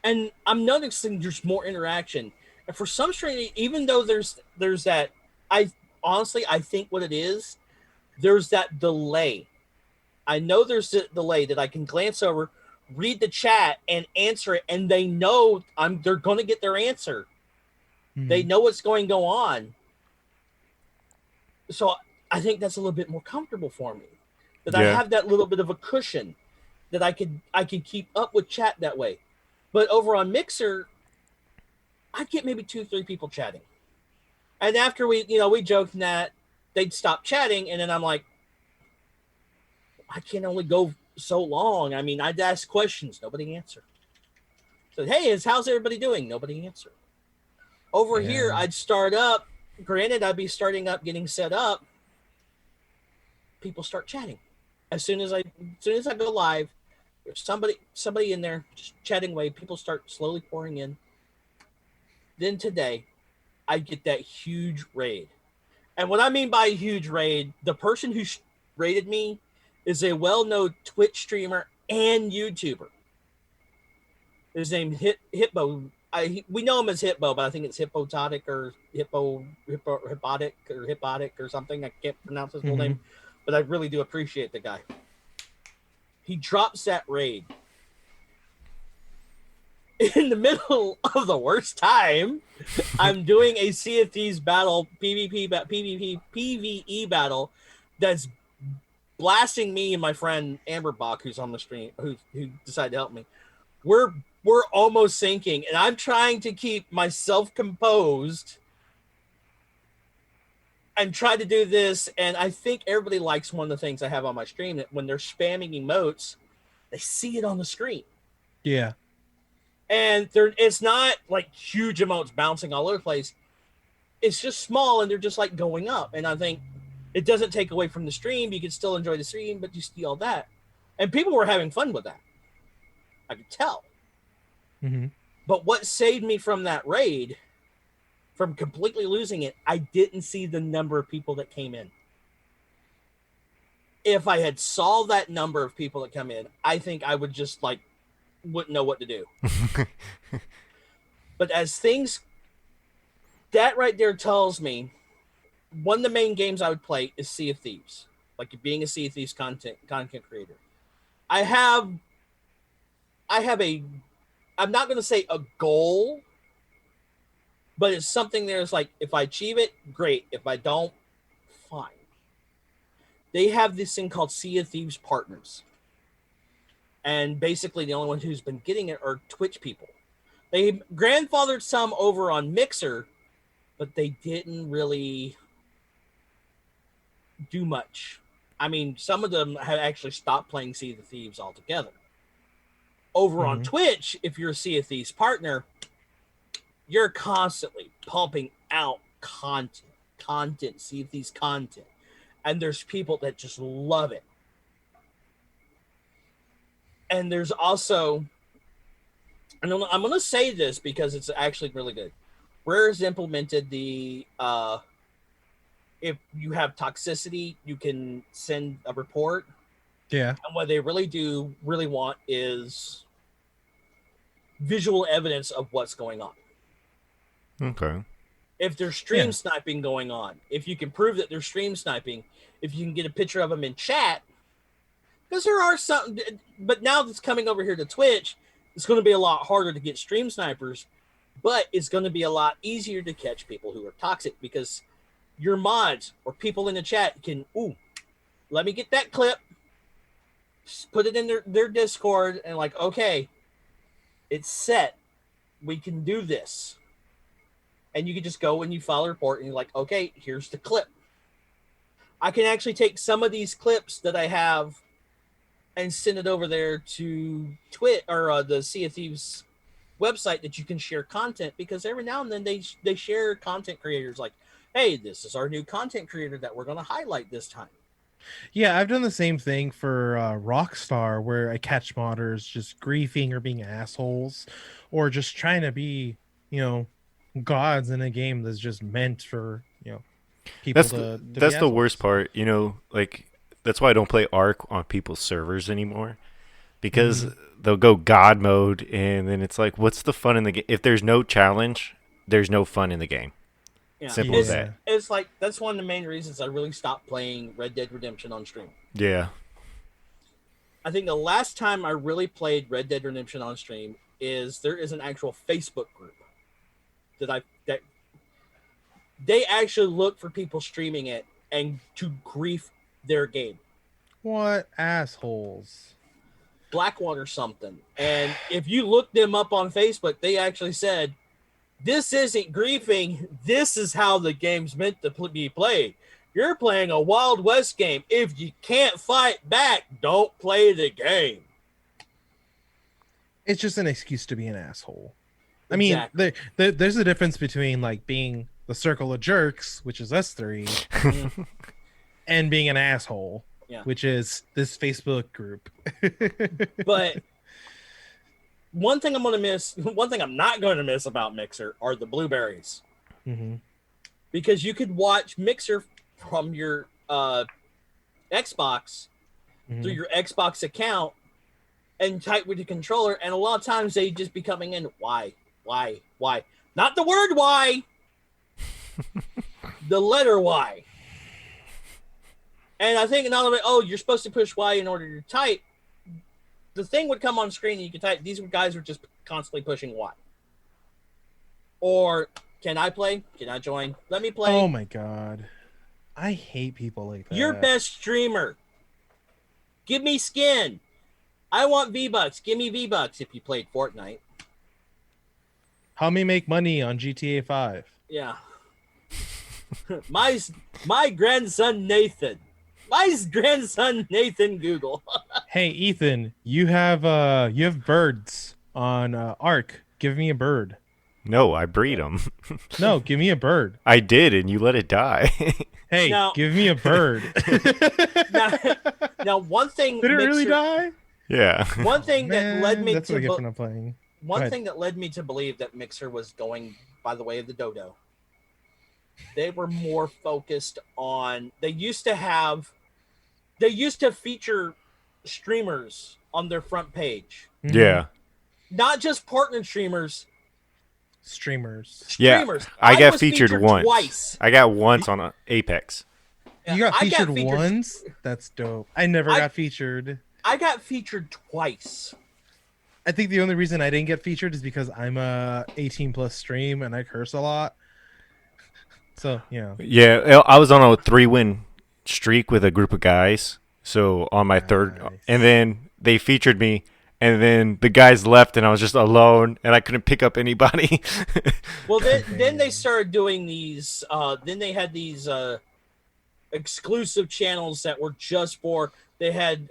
and I'm noticing there's more interaction. And for some strange, even though there's that, I honestly I think what it is, there's that delay. I know there's a delay that I can glance over, read the chat, and answer it, and they know they're going to get their answer. They know what's going to go on. So I think that's a little bit more comfortable for me. That I have that little bit of a cushion that I could keep up with chat that way. But over on Mixer, I get maybe 2-3 people chatting. And after we joked that they'd stop chatting, and then I'm like, I can only go so long. I mean, I'd ask questions, nobody answered. So, hey, how's everybody doing? Nobody answered. Over here, I'd start up. Granted, I'd be starting up, getting set up. People start chatting. As soon as I go live, there's somebody in there just chatting away. People start slowly pouring in. Then today, I get that huge raid. And what I mean by a huge raid, the person who raided me is a well-known Twitch streamer and YouTuber. His name Hippo. We know him as Hippo, but I think it's Hippototic or Hippotic or something. I can't pronounce his full name, but I really do appreciate the guy. He drops that raid in the middle of the worst time. I'm doing a Sea of Thieves battle, PvE battle, that's blasting me and my friend Amberbach, who's on the stream, who decided to help me. We're almost sinking, and I'm trying to keep myself composed and try to do this. And I think everybody likes one of the things I have on my stream, that when they're spamming emotes, they see it on the screen. Yeah. And it's not like huge emotes bouncing all over the place. It's just small, and they're just like going up. And I think it doesn't take away from the stream. You can still enjoy the stream, but you see all that. And people were having fun with that. I could tell. But what saved me from that raid, from completely losing it, I didn't see the number of people that came in. If I had saw that number of people that come in, I think I would just wouldn't know what to do. But as things, that right there tells me one of the main games I would play is Sea of Thieves. Like being a Sea of Thieves content creator. I have I'm not going to say a goal, but it's something there's like, if I achieve it, great. If I don't, fine. They have this thing called Sea of Thieves Partners. And basically the only one who's been getting it are Twitch people. They grandfathered some over on Mixer, but they didn't really do much. I mean, some of them have actually stopped playing Sea of Thieves altogether. Over on Twitch, if you're a Sea of Thieves partner, you're constantly pumping out content, Sea of Thieves content. And there's people that just love it. And there's also, and I'm going to say this because it's actually really good. Rare has implemented the, if you have toxicity, you can send a report. Yeah. And what they really want is visual evidence of what's going on. Okay. If there's stream sniping going on, if you can prove that there's stream sniping, if you can get a picture of them in chat, because there are some, but now that's coming over here to Twitch, it's going to be a lot harder to get stream snipers, but it's going to be a lot easier to catch people who are toxic, because your mods or people in the chat can, let me get that clip, put it in their Discord, and like, okay, it's set. We can do this. And you can just go and you file a report and you're like, okay, here's the clip. I can actually take some of these clips that I have and send it over there to Twitch or the Sea of Thieves website that you can share content, because every now and then they share content creators like, hey, this is our new content creator that we're going to highlight this time. Yeah, I've done the same thing for Rockstar, where I catch modders just griefing or being assholes, or just trying to be, gods in a game that's just meant for, people that's the worst part, like that's why I don't play Ark on people's servers anymore, because they'll go God mode, and then it's like, what's the fun in the game? If there's no challenge, there's no fun in the game. Yeah, Simple it's, as that. it's like that's one of the main reasons I really stopped playing Red Dead Redemption on stream. Yeah. I think the last time I really played Red Dead Redemption on stream is there is an actual Facebook group that they actually look for people streaming it and to grief their game. What assholes? Blackwater something. And if you look them up on Facebook, they actually said, this isn't griefing. This is how the game's meant to be played. You're playing a Wild West game. If you can't fight back, don't play the game. It's just an excuse to be an asshole. Exactly. I mean, there's a difference between like being the circle of jerks, which is us three, and being an asshole, which is this Facebook group. But one thing I'm not going to miss about Mixer are the blueberries. Mm-hmm. Because you could watch Mixer from your Xbox through your Xbox account and type with the controller, and a lot of times they just be coming in, why? Not the word why, the letter Y. And I think not only, you're supposed to push Y in order to type, the thing would come on screen and you could type, these guys were just constantly pushing Y. Or, can I play? Can I join? Let me play. Oh my god. I hate people like that. Your best streamer. Give me skin. I want V-Bucks. Give me V-Bucks if you played Fortnite. Help me make money on GTA 5. Yeah. my grandson Nathan. My grandson Nathan Google. Hey Ethan, you have birds on Ark. Give me a bird. No, I breed them. No, give me a bird. I did, and you let it die. Hey, give me a bird. now, one thing. Did it really die? Yeah. One thing that led me that's what I get for not playing. One thing that led me to believe that Mixer was going by the way of the dodo. They were more focused on. They used to feature streamers on their front page. Yeah. Not just partner streamers. Streamers. Yeah, I got featured once. Twice. I got once on Apex. You got featured once? That's dope. I never got featured. I got featured twice. I think the only reason I didn't get featured is because I'm a 18 plus stream and I curse a lot. So, Yeah, I was on a 3-win streak with a group of guys. So on my third, and then they featured me. And then the guys left, and I was just alone, and I couldn't pick up anybody. Well, then they started doing these. Then they had these exclusive channels that were just for. They had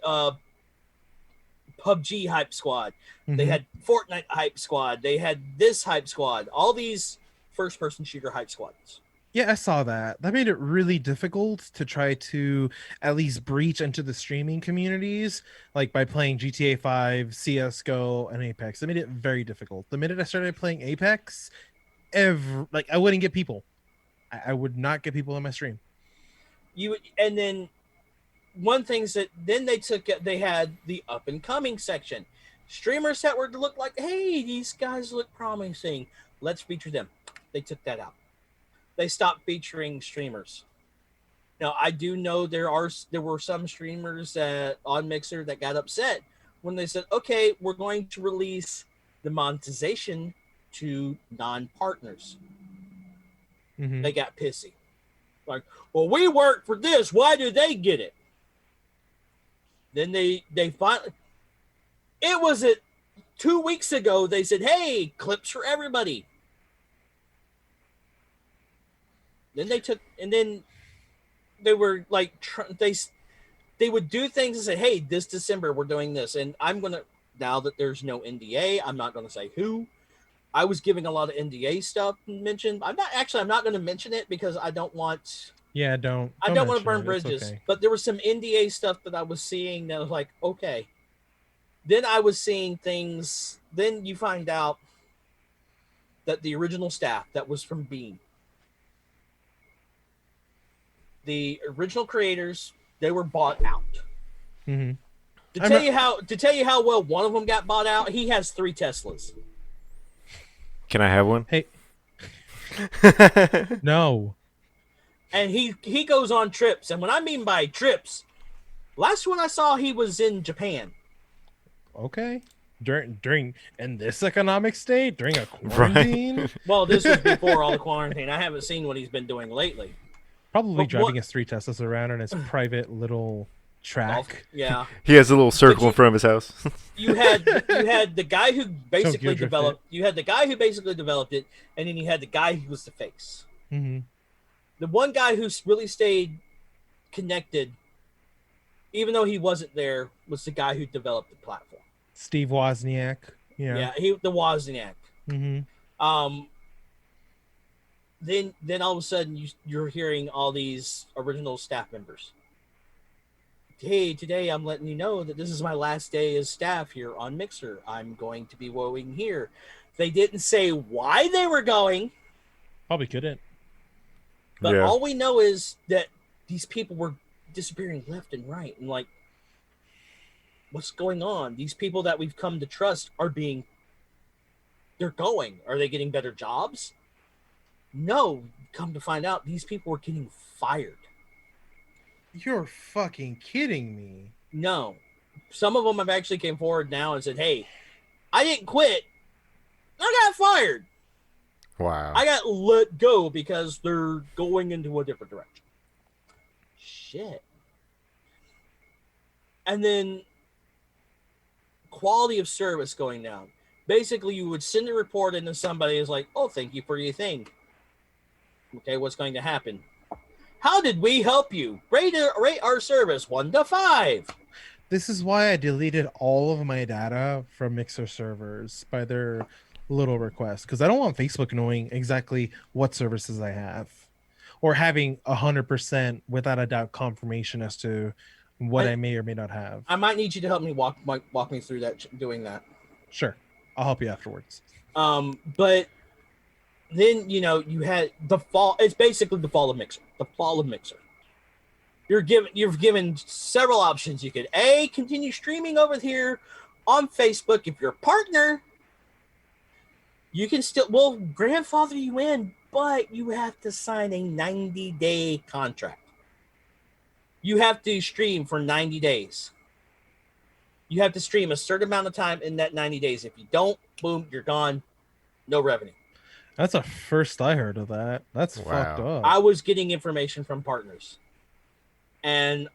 PUBG Hype Squad. They had Fortnite Hype Squad. They had this Hype Squad. All these first-person shooter Hype Squads. Yeah, I saw that. That made it really difficult to try to at least breach into the streaming communities, like by playing GTA 5, CSGO, and Apex. It made it very difficult. The minute I started playing Apex, I wouldn't get people. I would not get people in my stream. And then one thing's that then they had the up and coming section. Streamers that were to look like, hey, these guys look promising. Let's feature them. They took that out. They stopped featuring streamers. Now, I do know there were some streamers on Mixer that got upset when they said, okay, we're going to release the monetization to non-partners. Mm-hmm. They got pissy. Like, well, we work for this. Why do they get it? Then they finally... It was 2 weeks ago, they said, hey, clips for everybody. Then they were like, they would do things and say, hey, this December we're doing this. And now that there's no NDA, I'm not going to say who. I was giving a lot of NDA stuff mentioned. I'm not going to mention it because I don't want. Yeah, I don't want to burn bridges. Okay. But there was some NDA stuff that I was seeing that was like, okay. Then I was seeing things. Then you find out that the original staff that was from Beam, the original creators, they were bought out. Mm-hmm. To tell you how well one of them got bought out, he has 3 Teslas. Can I have one? Hey, no. And he goes on trips, and when I mean by trips, last one I saw he was in Japan. Okay. During in this economic state, during a quarantine, Right. Well, this was before all the quarantine. I haven't seen what he's been doing lately. probably But driving his 3 Teslas around on his private little track. Yeah. He has a little circle you- in front of his house. You had the guy who basically Drift developed. You had the guy who basically developed it, and then you had the guy who was the face. Mm-hmm. The one guy who really stayed connected, even though he wasn't there, was the guy who developed the platform. Steve Wozniak. Yeah, the Wozniak. Mm-hmm. Then all of a sudden you're hearing all these original staff members. Hey, today I'm letting you know that this is my last day as staff here on Mixer. I'm going to be woeing here. They didn't say why they were going, Probably couldn't. but Yeah. all we know is that these people were disappearing left and right. And like, what's going on? These people that we've come to trust they're going. Are they getting better jobs? No, come to find out, these people were getting fired. You're fucking kidding me. No. Some of them have actually came forward now and said, hey, I didn't quit. I got fired. Wow. I got let go because they're going into a different direction. Shit. And then quality of service going down. Basically, you would send a report into somebody is like, oh, thank you for your thing. Okay, what's going to happen? How did we help you? Rate our service 1 to 5. This is why I deleted all of my data from Mixer servers by their little request, because I don't want Facebook knowing exactly what services I have, or having 100% without a doubt confirmation as to what I may or may not have. I might need you to help me walk me through that, doing that. Sure, I'll help you afterwards. But then you had the fall. It's basically the fall of Mixer. The fall of Mixer. You're given several options. You could continue streaming over here on Facebook. If you're a partner, you can we'll grandfather you in, but you have to sign a 90-day contract. You have to stream for 90 days. You have to stream a certain amount of time in that 90 days. If you don't, boom, you're gone. No revenue. That's the first I heard of that. That's fucked up. I was getting information from partners. And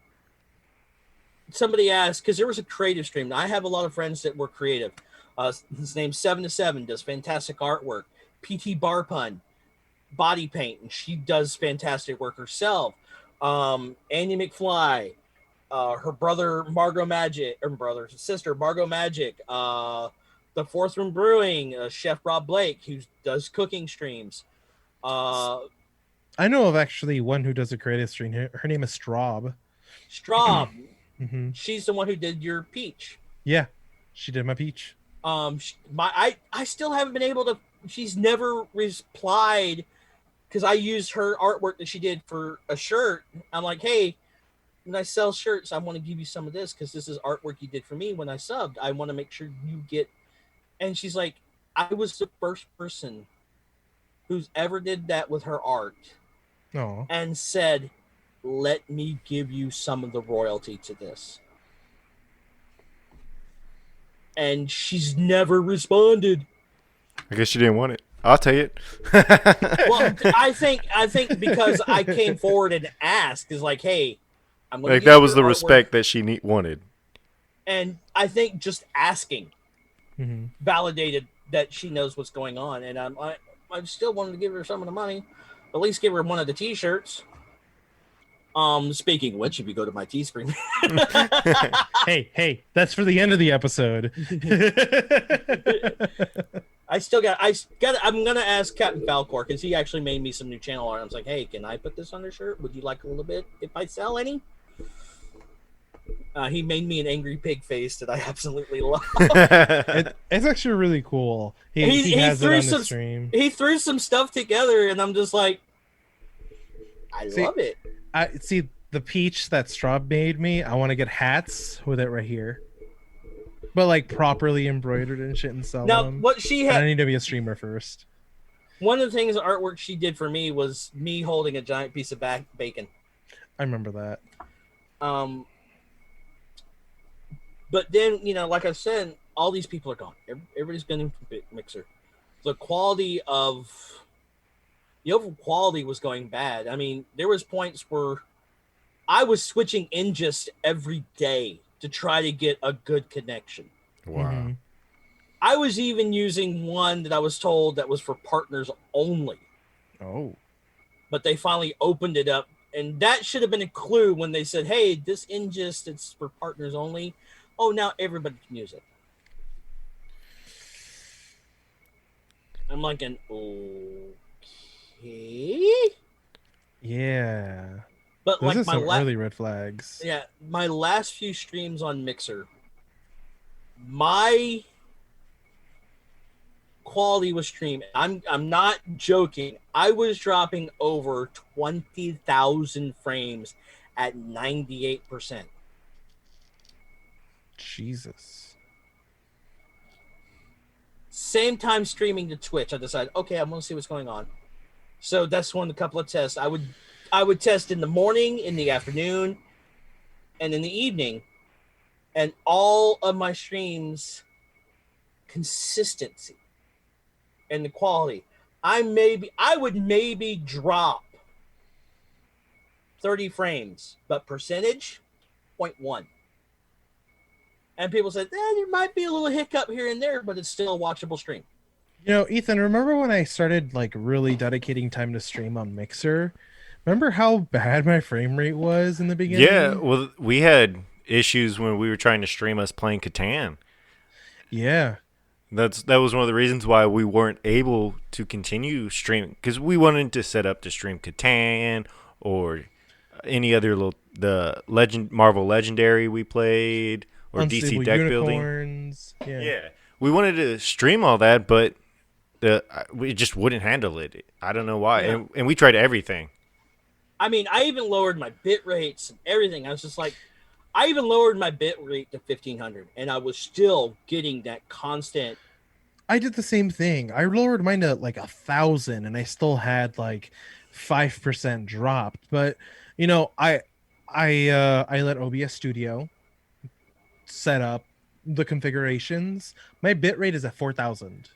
somebody asked, because there was a creative stream. Now, I have a lot of friends that were creative. His name's 7 to 7, does fantastic artwork. PT Barpun, body paint, and she does fantastic work herself. Andy McFly, her brother Margot Magic, or sister Margot Magic, the Fourth Room Brewing, Chef Rob Blake, who does cooking streams. I know of actually one who does a creative stream. Her name is Straub. Straub. Mm-hmm. She's the one who did your peach. Yeah, she did my peach. I still haven't been able to. She's never replied because I used her artwork that she did for a shirt. I'm like, hey, when I sell shirts, I want to give you some of this because this is artwork you did for me when I subbed. I want to make sure you get. And she's like, I was the first person who's ever did that with her art. Oh. And said, let me give you some of the royalty to this. And she's never responded. I guess you didn't want it. I'll tell you it. Well, I think because I came forward and asked is like, hey, I'm going like that was the respect that she wanted. And I think just asking Mm-hmm. validated that she knows what's going on. And I still wanted to give her some of the money, at least give her one of the T-shirts. Speaking of which, if you go to my Teespring, hey, that's for the end of the episode. I'm gonna ask Captain Falcor because he actually made me some new channel art. I was like, hey, can I put this on your shirt? Would you like a little bit if I sell any? He made me an angry pig face that I absolutely love. It's actually really cool. He has it on the stream. He threw some stuff together, and I'm just like, I love it. I see the peach that Straub made me. I want to get hats with it right here. but like properly embroidered and shit and sell Now, them. what she And I had, need to be a streamer first. one of the things, the artwork she did for me was me holding a giant piece of bacon. I remember that. Um, but then, like I said, all these people are gone. Everybody's been in Mixer. The overall quality was going bad. I mean, there was points where I was switching ingest every day to try to get a good connection. Wow. Mm-hmm. I was even using one that I was told that was for partners only. Oh. But they finally opened it up, and that should have been a clue when they said, hey, this ingest, it's for partners only. Oh, now everybody can use it. I'm like, okay. Yeah. But Those are like some early red flags. Yeah, my last few streams on Mixer, my quality was stream. I'm not joking. I was dropping over 20,000 frames at 98%. Jesus. Same time streaming to Twitch, I decided, okay, I'm gonna see what's going on. So that's one of the couple of tests. I would test in the morning, in the afternoon, and in the evening, and all of my streams consistency and the quality. I would maybe drop 30 frames, but percentage 0.1. And people said, there might be a little hiccup here and there, but it's still a watchable stream. Ethan, remember when I started like really dedicating time to stream on Mixer? Remember how bad my frame rate was in the beginning? Yeah, well, we had issues when we were trying to stream us playing Catan. Yeah. That was one of the reasons why we weren't able to continue streaming, because we wanted to set up to stream Catan or any other Marvel Legendary we played, or Unstable DC deck unicorns. building. Yeah, we wanted to stream all that, but we just wouldn't handle it. I don't know why, Yeah. and we tried everything. I mean, I even lowered my bit rates and everything. I was just like, I even lowered my bit rate to 1500, and I was still getting that constant. I did the same thing. I lowered mine to like 1,000, and I still had like 5% dropped. But I let OBS Studio set up the configurations. My bit rate is at 4,000.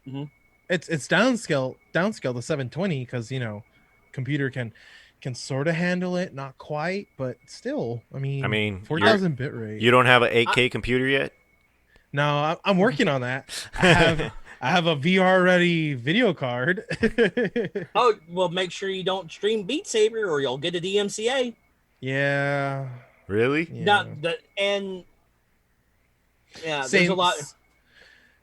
Mm-hmm. It's downscale to 720 because computer can sort of handle it, not quite, but still. I mean 4,000 bit rate. You don't have an 8K computer yet? No, I'm working on that. I have a VR ready video card. Oh, well, make sure you don't stream Beat Saber or you'll get a DMCA. Yeah. Really? Yeah. There's a lot.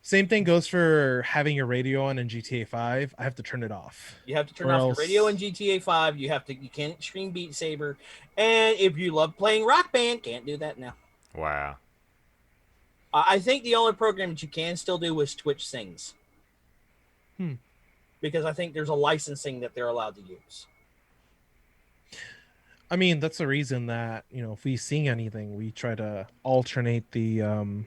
Same thing goes for having your radio on in GTA 5. I have to turn it off. You have to turn off your radio in GTA 5. You can't stream Beat Saber. And if you love playing Rock Band, can't do that now. Wow. I think the only program that you can still do is Twitch Sings. Because I think there's a licensing that they're allowed to use. I mean, that's the reason that, if we sing anything, we try to alternate the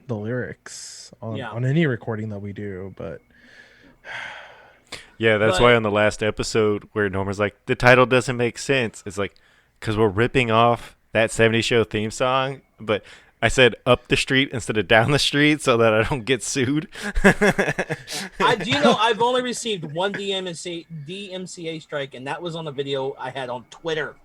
lyrics on any recording that we do, but yeah, that's why on the last episode where Norman's like, the title doesn't make sense. It's like, because we're ripping off that 70s show theme song, but I said up the street instead of down the street so that I don't get sued. I've only received one DMCA strike, and that was on a video I had on Twitter.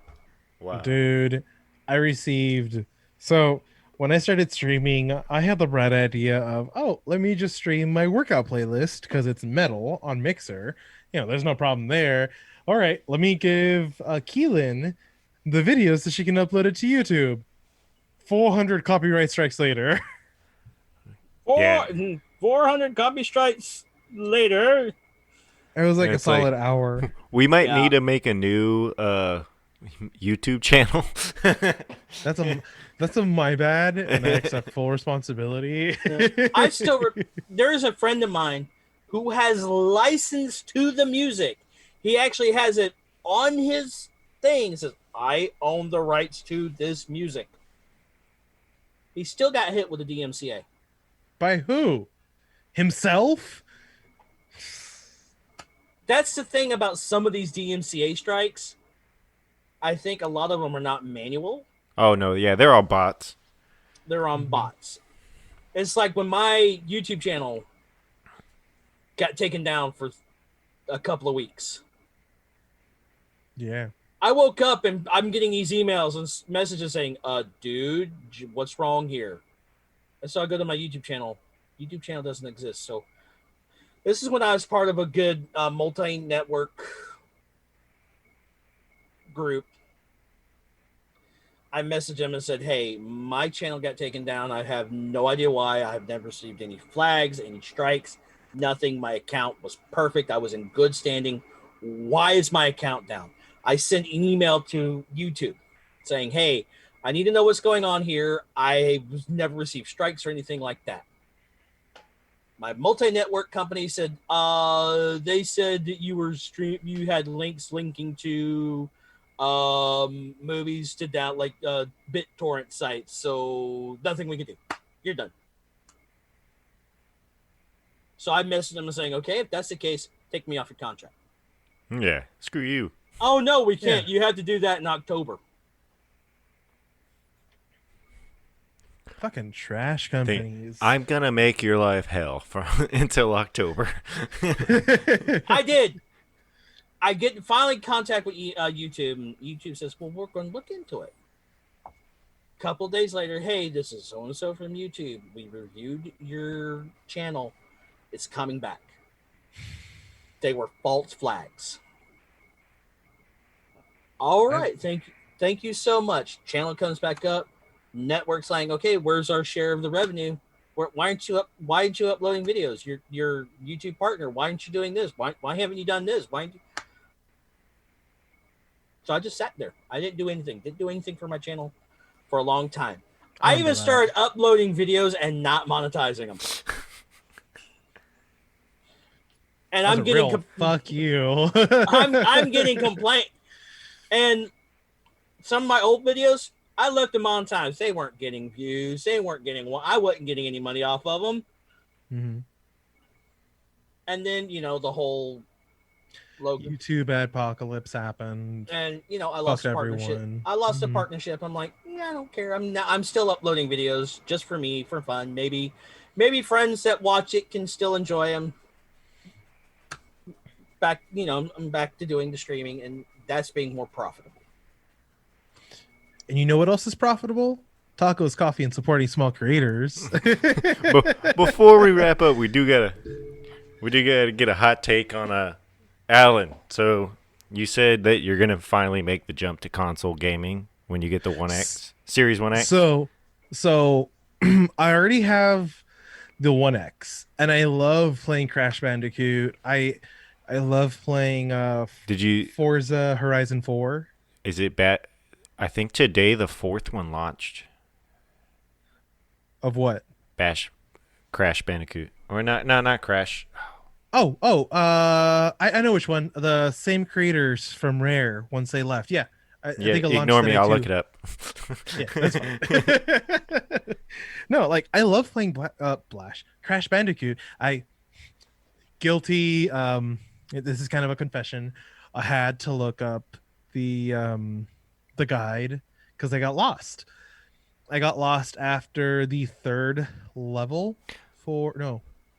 Wow. Dude, I received... So, when I started streaming, I had the bright idea of, let me just stream my workout playlist because it's metal on Mixer. There's no problem there. All right, let me give Keelan the videos so she can upload it to YouTube. 400 copyright strikes later. 400 copy strikes later. It was like a solid hour. We might need to make a new YouTube channel. That's my bad, and I accept full responsibility. There is a friend of mine who has license to the music. He actually has it on his thing. It says, I own the rights to this music. He still got hit with a DMCA. By who? Himself? That's the thing about some of these DMCA strikes. I think a lot of them are not manual. Oh no, yeah, they're all bots. They're on Mhm. bots. It's like when my YouTube channel got taken down for a couple of weeks. Yeah. I woke up and I'm getting these emails and messages saying, dude, what's wrong here?" And so I go to my YouTube channel. YouTube channel doesn't exist. So this is when I was part of a good multi-network group. I messaged him and said, "Hey, my channel got taken down. I have no idea why. I have never received any flags, any strikes, nothing. My account was perfect. I was in good standing. Why is my account down?" I sent an email to YouTube saying, "Hey, I need to know what's going on here. I never received strikes or anything like that." My multi-network company said, they said that you had links linking to movies to down like BitTorrent sites, so nothing we can do. You're done. So I messaged them and saying, "Okay, if that's the case, take me off your contract." Yeah, screw you. "Oh no, we can't. Yeah. You have to do that in October." Fucking trash Think companies. I'm gonna make your life hell for until October. I did. I get finally contact with YouTube, and YouTube says, "Well, we're going to look into it." Couple days later, "Hey, this is so and so from YouTube. We reviewed your channel. It's coming back." They were false flags. All right, thank you so much. Channel comes back up. Network saying, "Okay, where's our share of the revenue? Why aren't you uploading videos? Your YouTube partner. Why aren't you doing this? Why haven't you done this? Why?" So I just sat there. I didn't do anything. Didn't do anything for my channel for a long time. I I remember even that. started uploading videos and not monetizing them. And That's I'm a getting real fuck you. I'm getting complaint. And some of my old videos, I left them monetized. They weren't getting views. They weren't getting one. I wasn't getting any money off of them. Mhm. And then the whole logo. YouTube apocalypse happened. And I lost Fucked a partnership. everyone. I lost a Mhm. partnership. I'm like, yeah, I don't care. I'm still uploading videos just for me, for fun. Maybe friends that watch it can still enjoy them. Back, I'm back to doing the streaming, and that's being more profitable. And you know what else is profitable? Tacos, coffee, and supporting small creators. Before we wrap up, we do gotta get a hot take on Alan. So you said that you're gonna finally make the jump to console gaming when you get the One X Series One X. So I already have the One X, and I love playing Crash Bandicoot. I love playing Did you? Forza Horizon 4. Is it bad? I think today the fourth one launched. Of what? Crash Bandicoot, or not? No, not Crash. I know which one. The same creators from Rare once they left. Yeah, I Yeah, think it launched ignore me. today I'll too. look it up. Yeah, that's fine. No, like I love playing Crash Bandicoot. I guilty. This is kind of a confession. I had to look up the guide because I got lost. I got lost after the third level.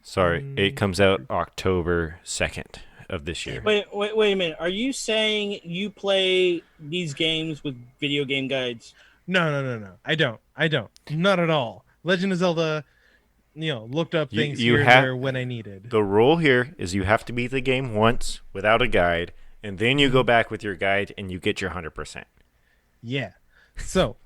Sorry, it One, comes two, out three. October 2nd of this year. Wait a minute. Are you saying you play these games with video game guides? No. I don't. Not at all. Legend of Zelda, looked up things You here and have there when I needed. the rule here is you have to beat the game once without a guide, and then you go back with your guide and you get your 100%. Yeah. So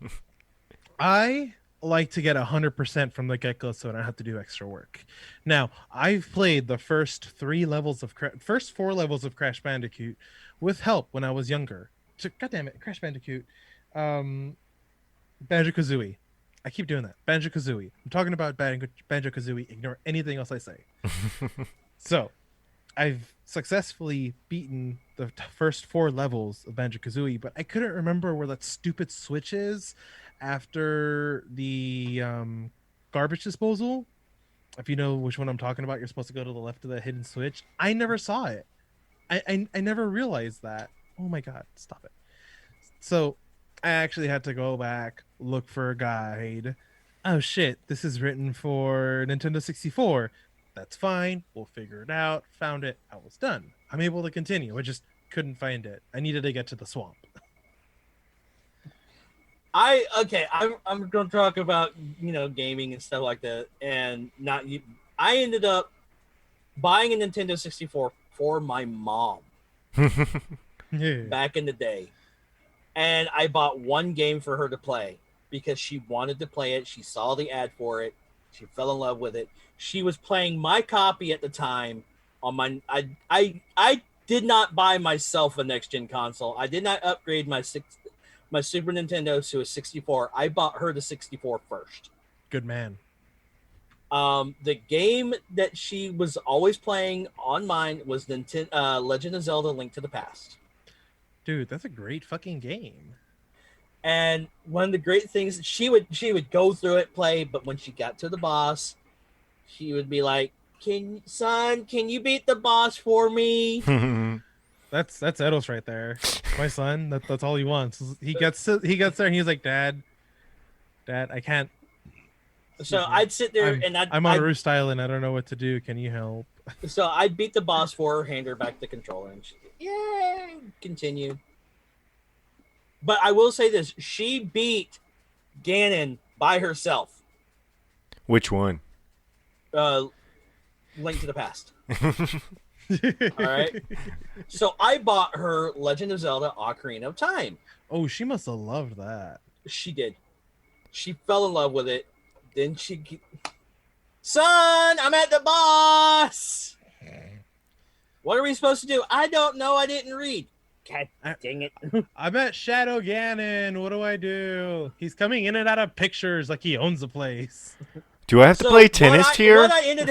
I like to get 100% from the get-go so I don't have to do extra work. Now, I've played the first first 4 levels of Crash Bandicoot with help when I was younger. God damn it, Crash Bandicoot. Um Banjo-Kazooie. I keep doing that. Banjo-Kazooie. I'm talking about Banjo-Kazooie. Ignore anything else I say. So, I've successfully beaten the first 4 levels of Banjo-Kazooie, but I couldn't remember where that stupid switch is after the garbage disposal. If you know which one I'm talking about, you're supposed to go to the left of the hidden switch. I never saw it. I never realized that. Oh my god, stop it. So I actually had to go back, look for a guide. Oh shit, this is written for Nintendo 64. That's fine. We'll figure it out. Found it. I was done. I'm able to continue. I just couldn't find it. I needed to get to the swamp. I'm going to talk about gaming and stuff like that, and not you. I ended up buying a Nintendo 64 for my mom Yeah. back in the day, and I bought one game for her to play because she wanted to play it. She saw the ad for it. She fell in love with it. She was playing my copy at the time on my. I did not buy myself a next gen console. I did not upgrade my Super Nintendo to a 64. I bought her the 64 first. Good man. The game that she was always playing on mine was Legend of Zelda: Link to the Past. Dude, that's a great fucking game. And one of the great things, she would go through it, play, but when she got to the boss, she would be like, can you beat the boss for me? That's Edos right there. My son, that's all he wants. He gets there and he's like, Dad, I can't. So I'd sit there I'm on Roost Island. I don't know what to do. Can you help? So I'd beat the boss for her, hand her back the controller, and continue. But I will say this: she beat Ganon by herself. Which one? Link to the Past. All right. So I bought her Legend of Zelda: Ocarina of Time. Oh, she must have loved that. She did. She fell in love with it. Then son, I'm at the boss. What are we supposed to do? I don't know. I didn't read. God dang it. I'm at Shadow Ganon. What do I do? He's coming in and out of pictures like he owns the place. Do I have to play tennis here? What I ended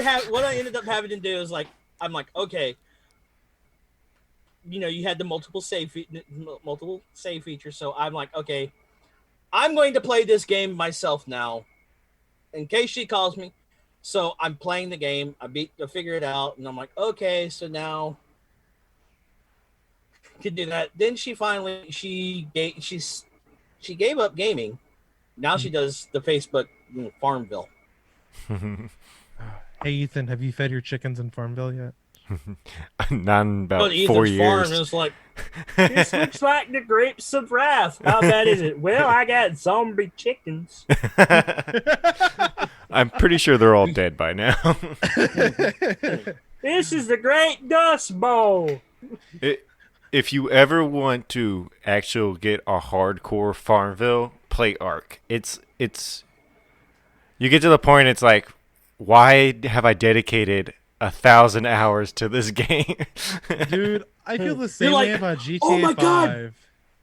up having to do is I'm like, okay. You had the multiple save features, so I'm like, okay, I'm going to play this game myself now, in case she calls me. So I'm playing the game. I figure it out, and I'm like, okay, so now could do that. Then she gave up gaming. Now she does the Facebook Farmville. Hey Ethan, have you fed your chickens in Farmville yet? Not in about Ethan's 4 years. Farm is like, this looks like the grapes of wrath. How bad is it? Well, I got zombie chickens. I'm pretty sure they're all dead by now. This is the Great Dust Bowl. If you ever want to actually get a hardcore Farmville, play Ark. It's you get to the point it's like, why have I dedicated 1,000 hours to this game? Dude, I feel the same like, way about GTA oh my 5. God.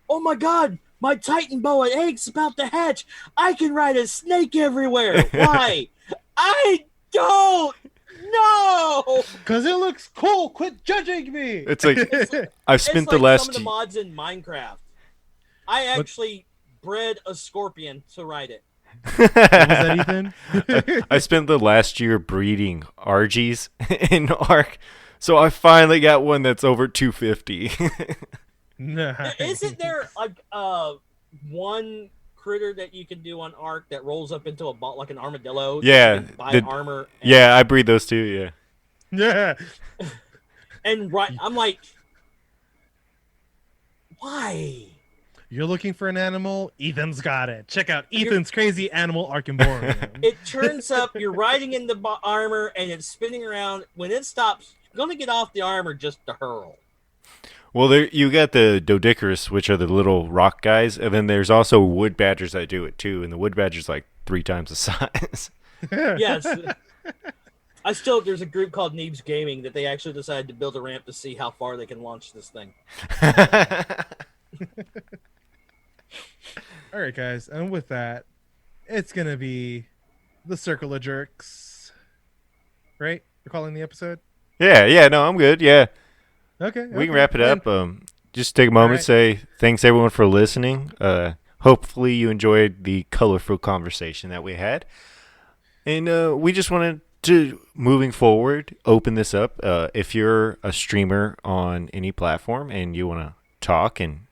Oh my God, my Titan boa egg's about to hatch. I can ride a snake everywhere. Why? I don't know. Because it looks cool. Quit judging me. It's like I've spent the last some of the mods in Minecraft. I actually bred a scorpion to ride it. What was that, Ethan? I spent the last year breeding RGs in Ark, so I finally got one that's over 250. Nice. Isn't there one critter that you can do on Ark that rolls up into a ball like an armadillo? Yeah, buy armor. Yeah, I breed those too. Yeah. And I'm like, why? You're looking for an animal? Ethan's got it. Check out Ethan's crazy animal Archemborium. It turns up, you're riding in the armor, and it's spinning around. When it stops, you're going to get off the armor just to hurl. Well, there you got the Geek3rs, which are the little rock guys, and then there's also wood badgers that do it too, and the wood badger's like 3 times the size. Yes. There's a group called Neebs Gaming that they actually decided to build a ramp to see how far they can launch this thing. All right, guys, and with that, it's gonna be the Circle of Jerks, right? We're calling the episode. Yeah, no, I'm good. Yeah, Okay, we can wrap it up. Just take a moment, All right. say thanks everyone for listening. Hopefully you enjoyed the colorful conversation that we had, and we just want to to moving forward, open this up. If you're a streamer on any platform and you want to talk and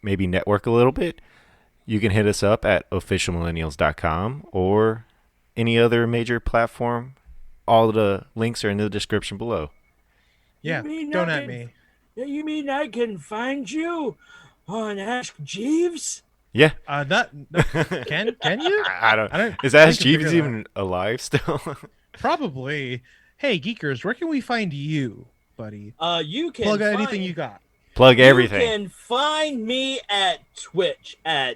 maybe network a little bit, you can hit us up at officialmillennials.com or any other major platform. All the links are in the description below. Yeah, don't at me. You mean I can find you on Ask Jeeves? Yeah. Can you? I don't. Is I Ash can figure Jeeves that. even alive still? Probably. Hey, Geekers, where can we find you, buddy? You can Plug find, anything you got. Plug everything. You can find me at Twitch at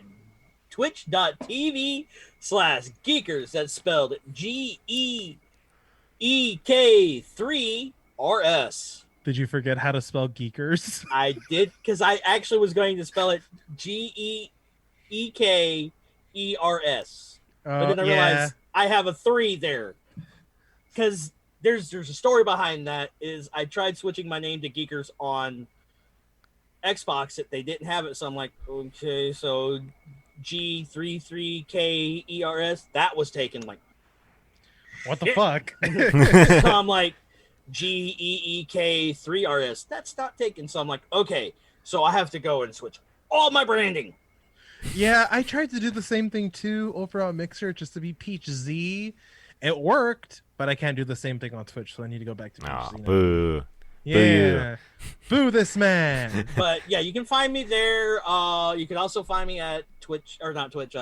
twitch.tv/Geekers. That's spelled GEEK3RS. Did you forget how to spell Geekers? I did, because I actually was going to spell it GEEKERS. But then I realized I have a 3 there. Because there's a story behind that. Is I tried switching my name to Geekers on Xbox. They didn't have it, so I'm like, okay, so G33KERS, that was taken. Like, What the fuck? so I'm like, GEEK3RS, that's not taken. So I'm like, okay, so I have to go and switch all my branding. Yeah, I tried to do the same thing too over on Mixer, just to be Peach Z. It worked, but I can't do the same thing on Twitch, so I need to go back to Peach Z. Boo. Yeah. Boo this man. But yeah, you can find me there. You can also find me at Twitch, or not Twitch,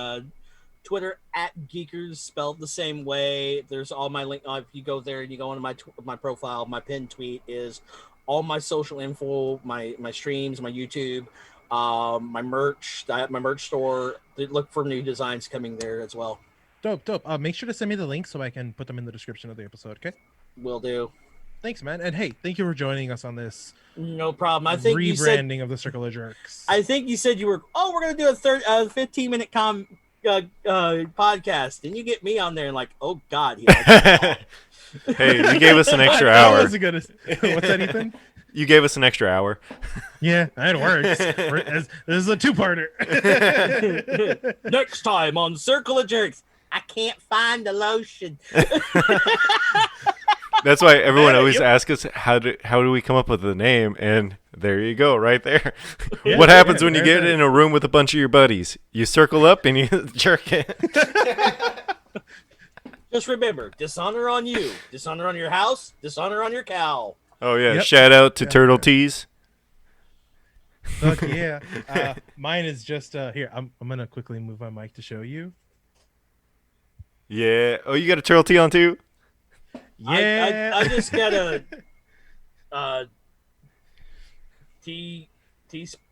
Twitter at Geekers, spelled the same way. There's all my link. If you go there and you go into my profile, my pinned tweet is all my social info, my streams, my YouTube, my merch. I have my merch store. Look for new designs coming there as well. Dope. Make sure to send me the link so I can put them in the description of the episode, okay? Will do. Thanks, man. And hey, thank you for joining us on this No problem. I think rebranding of the Circle of Jerks. I think you said you were, we're going to do a 15-minute podcast. And you get me on there and like, oh, God. He Hey, you gave us an extra hour. What's that, Ethan? You gave us an extra hour. Yeah, it works. This is a two-parter. Next time on Circle of Jerks, I can't find the lotion. That's why everyone always asks us how do we come up with the name, and there you go, right there. Yeah, what happens when you there get it is. in a room with a bunch of your buddies? You circle up and you jerk it. Just remember, dishonor on you, dishonor on your house, dishonor on your cow. Oh yeah, Yep. shout out to Turtle Tees. Fuck yeah. Mine is just here. I'm gonna quickly move my mic to show you. Yeah. Oh, you got a Turtle Tee on too? Yeah. I just got a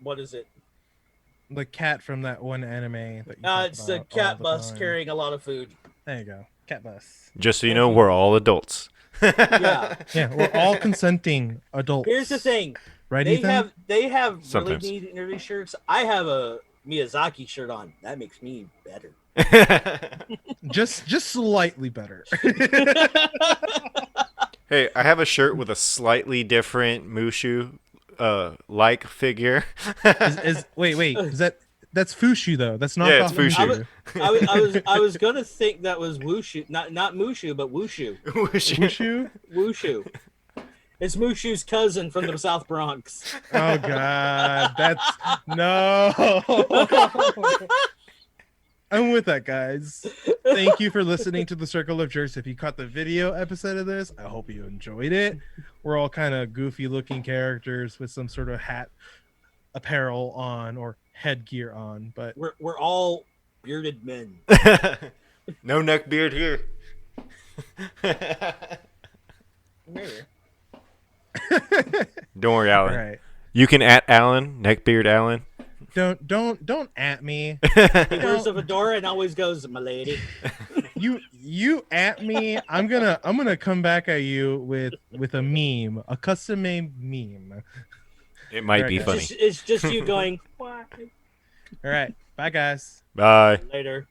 what is it? The cat from that one anime that you It's the cat bus carrying a lot of food. There you go. Cat bus. Just so you know, we're all adults. Yeah. Yeah, we're all consenting adults. Here's the thing. Right, They Ethan? have really Sometimes. neat nerdy shirts. I have a Miyazaki shirt on. That makes me better. Just slightly better. Hey, I have a shirt with a slightly different Mushu like figure. Wait, that's Fushu though. That's not Yeah, it's Fushu. I was gonna think that was Wushu, not Mushu, but Wushu. Fushu? Wushu. It's Mushu's cousin from the South Bronx. Oh god, that's no. I'm with that, guys. Thank you for listening to the Circle of Jerks. If you caught the video episode of this, I hope you enjoyed it. We're all kind of goofy looking characters with some sort of hat apparel on or headgear on, but We're all bearded men. No neck beard here. Maybe. Don't worry, Alan. all right. You can at Alan, neckbeard Alan. Don't at me. He wears a fedora and always goes, "My lady." You at me. I'm gonna come back at you with a meme, a custom made meme. It might be Okay. funny. It's just you going, "Why?" All right. Bye guys. Bye. Later.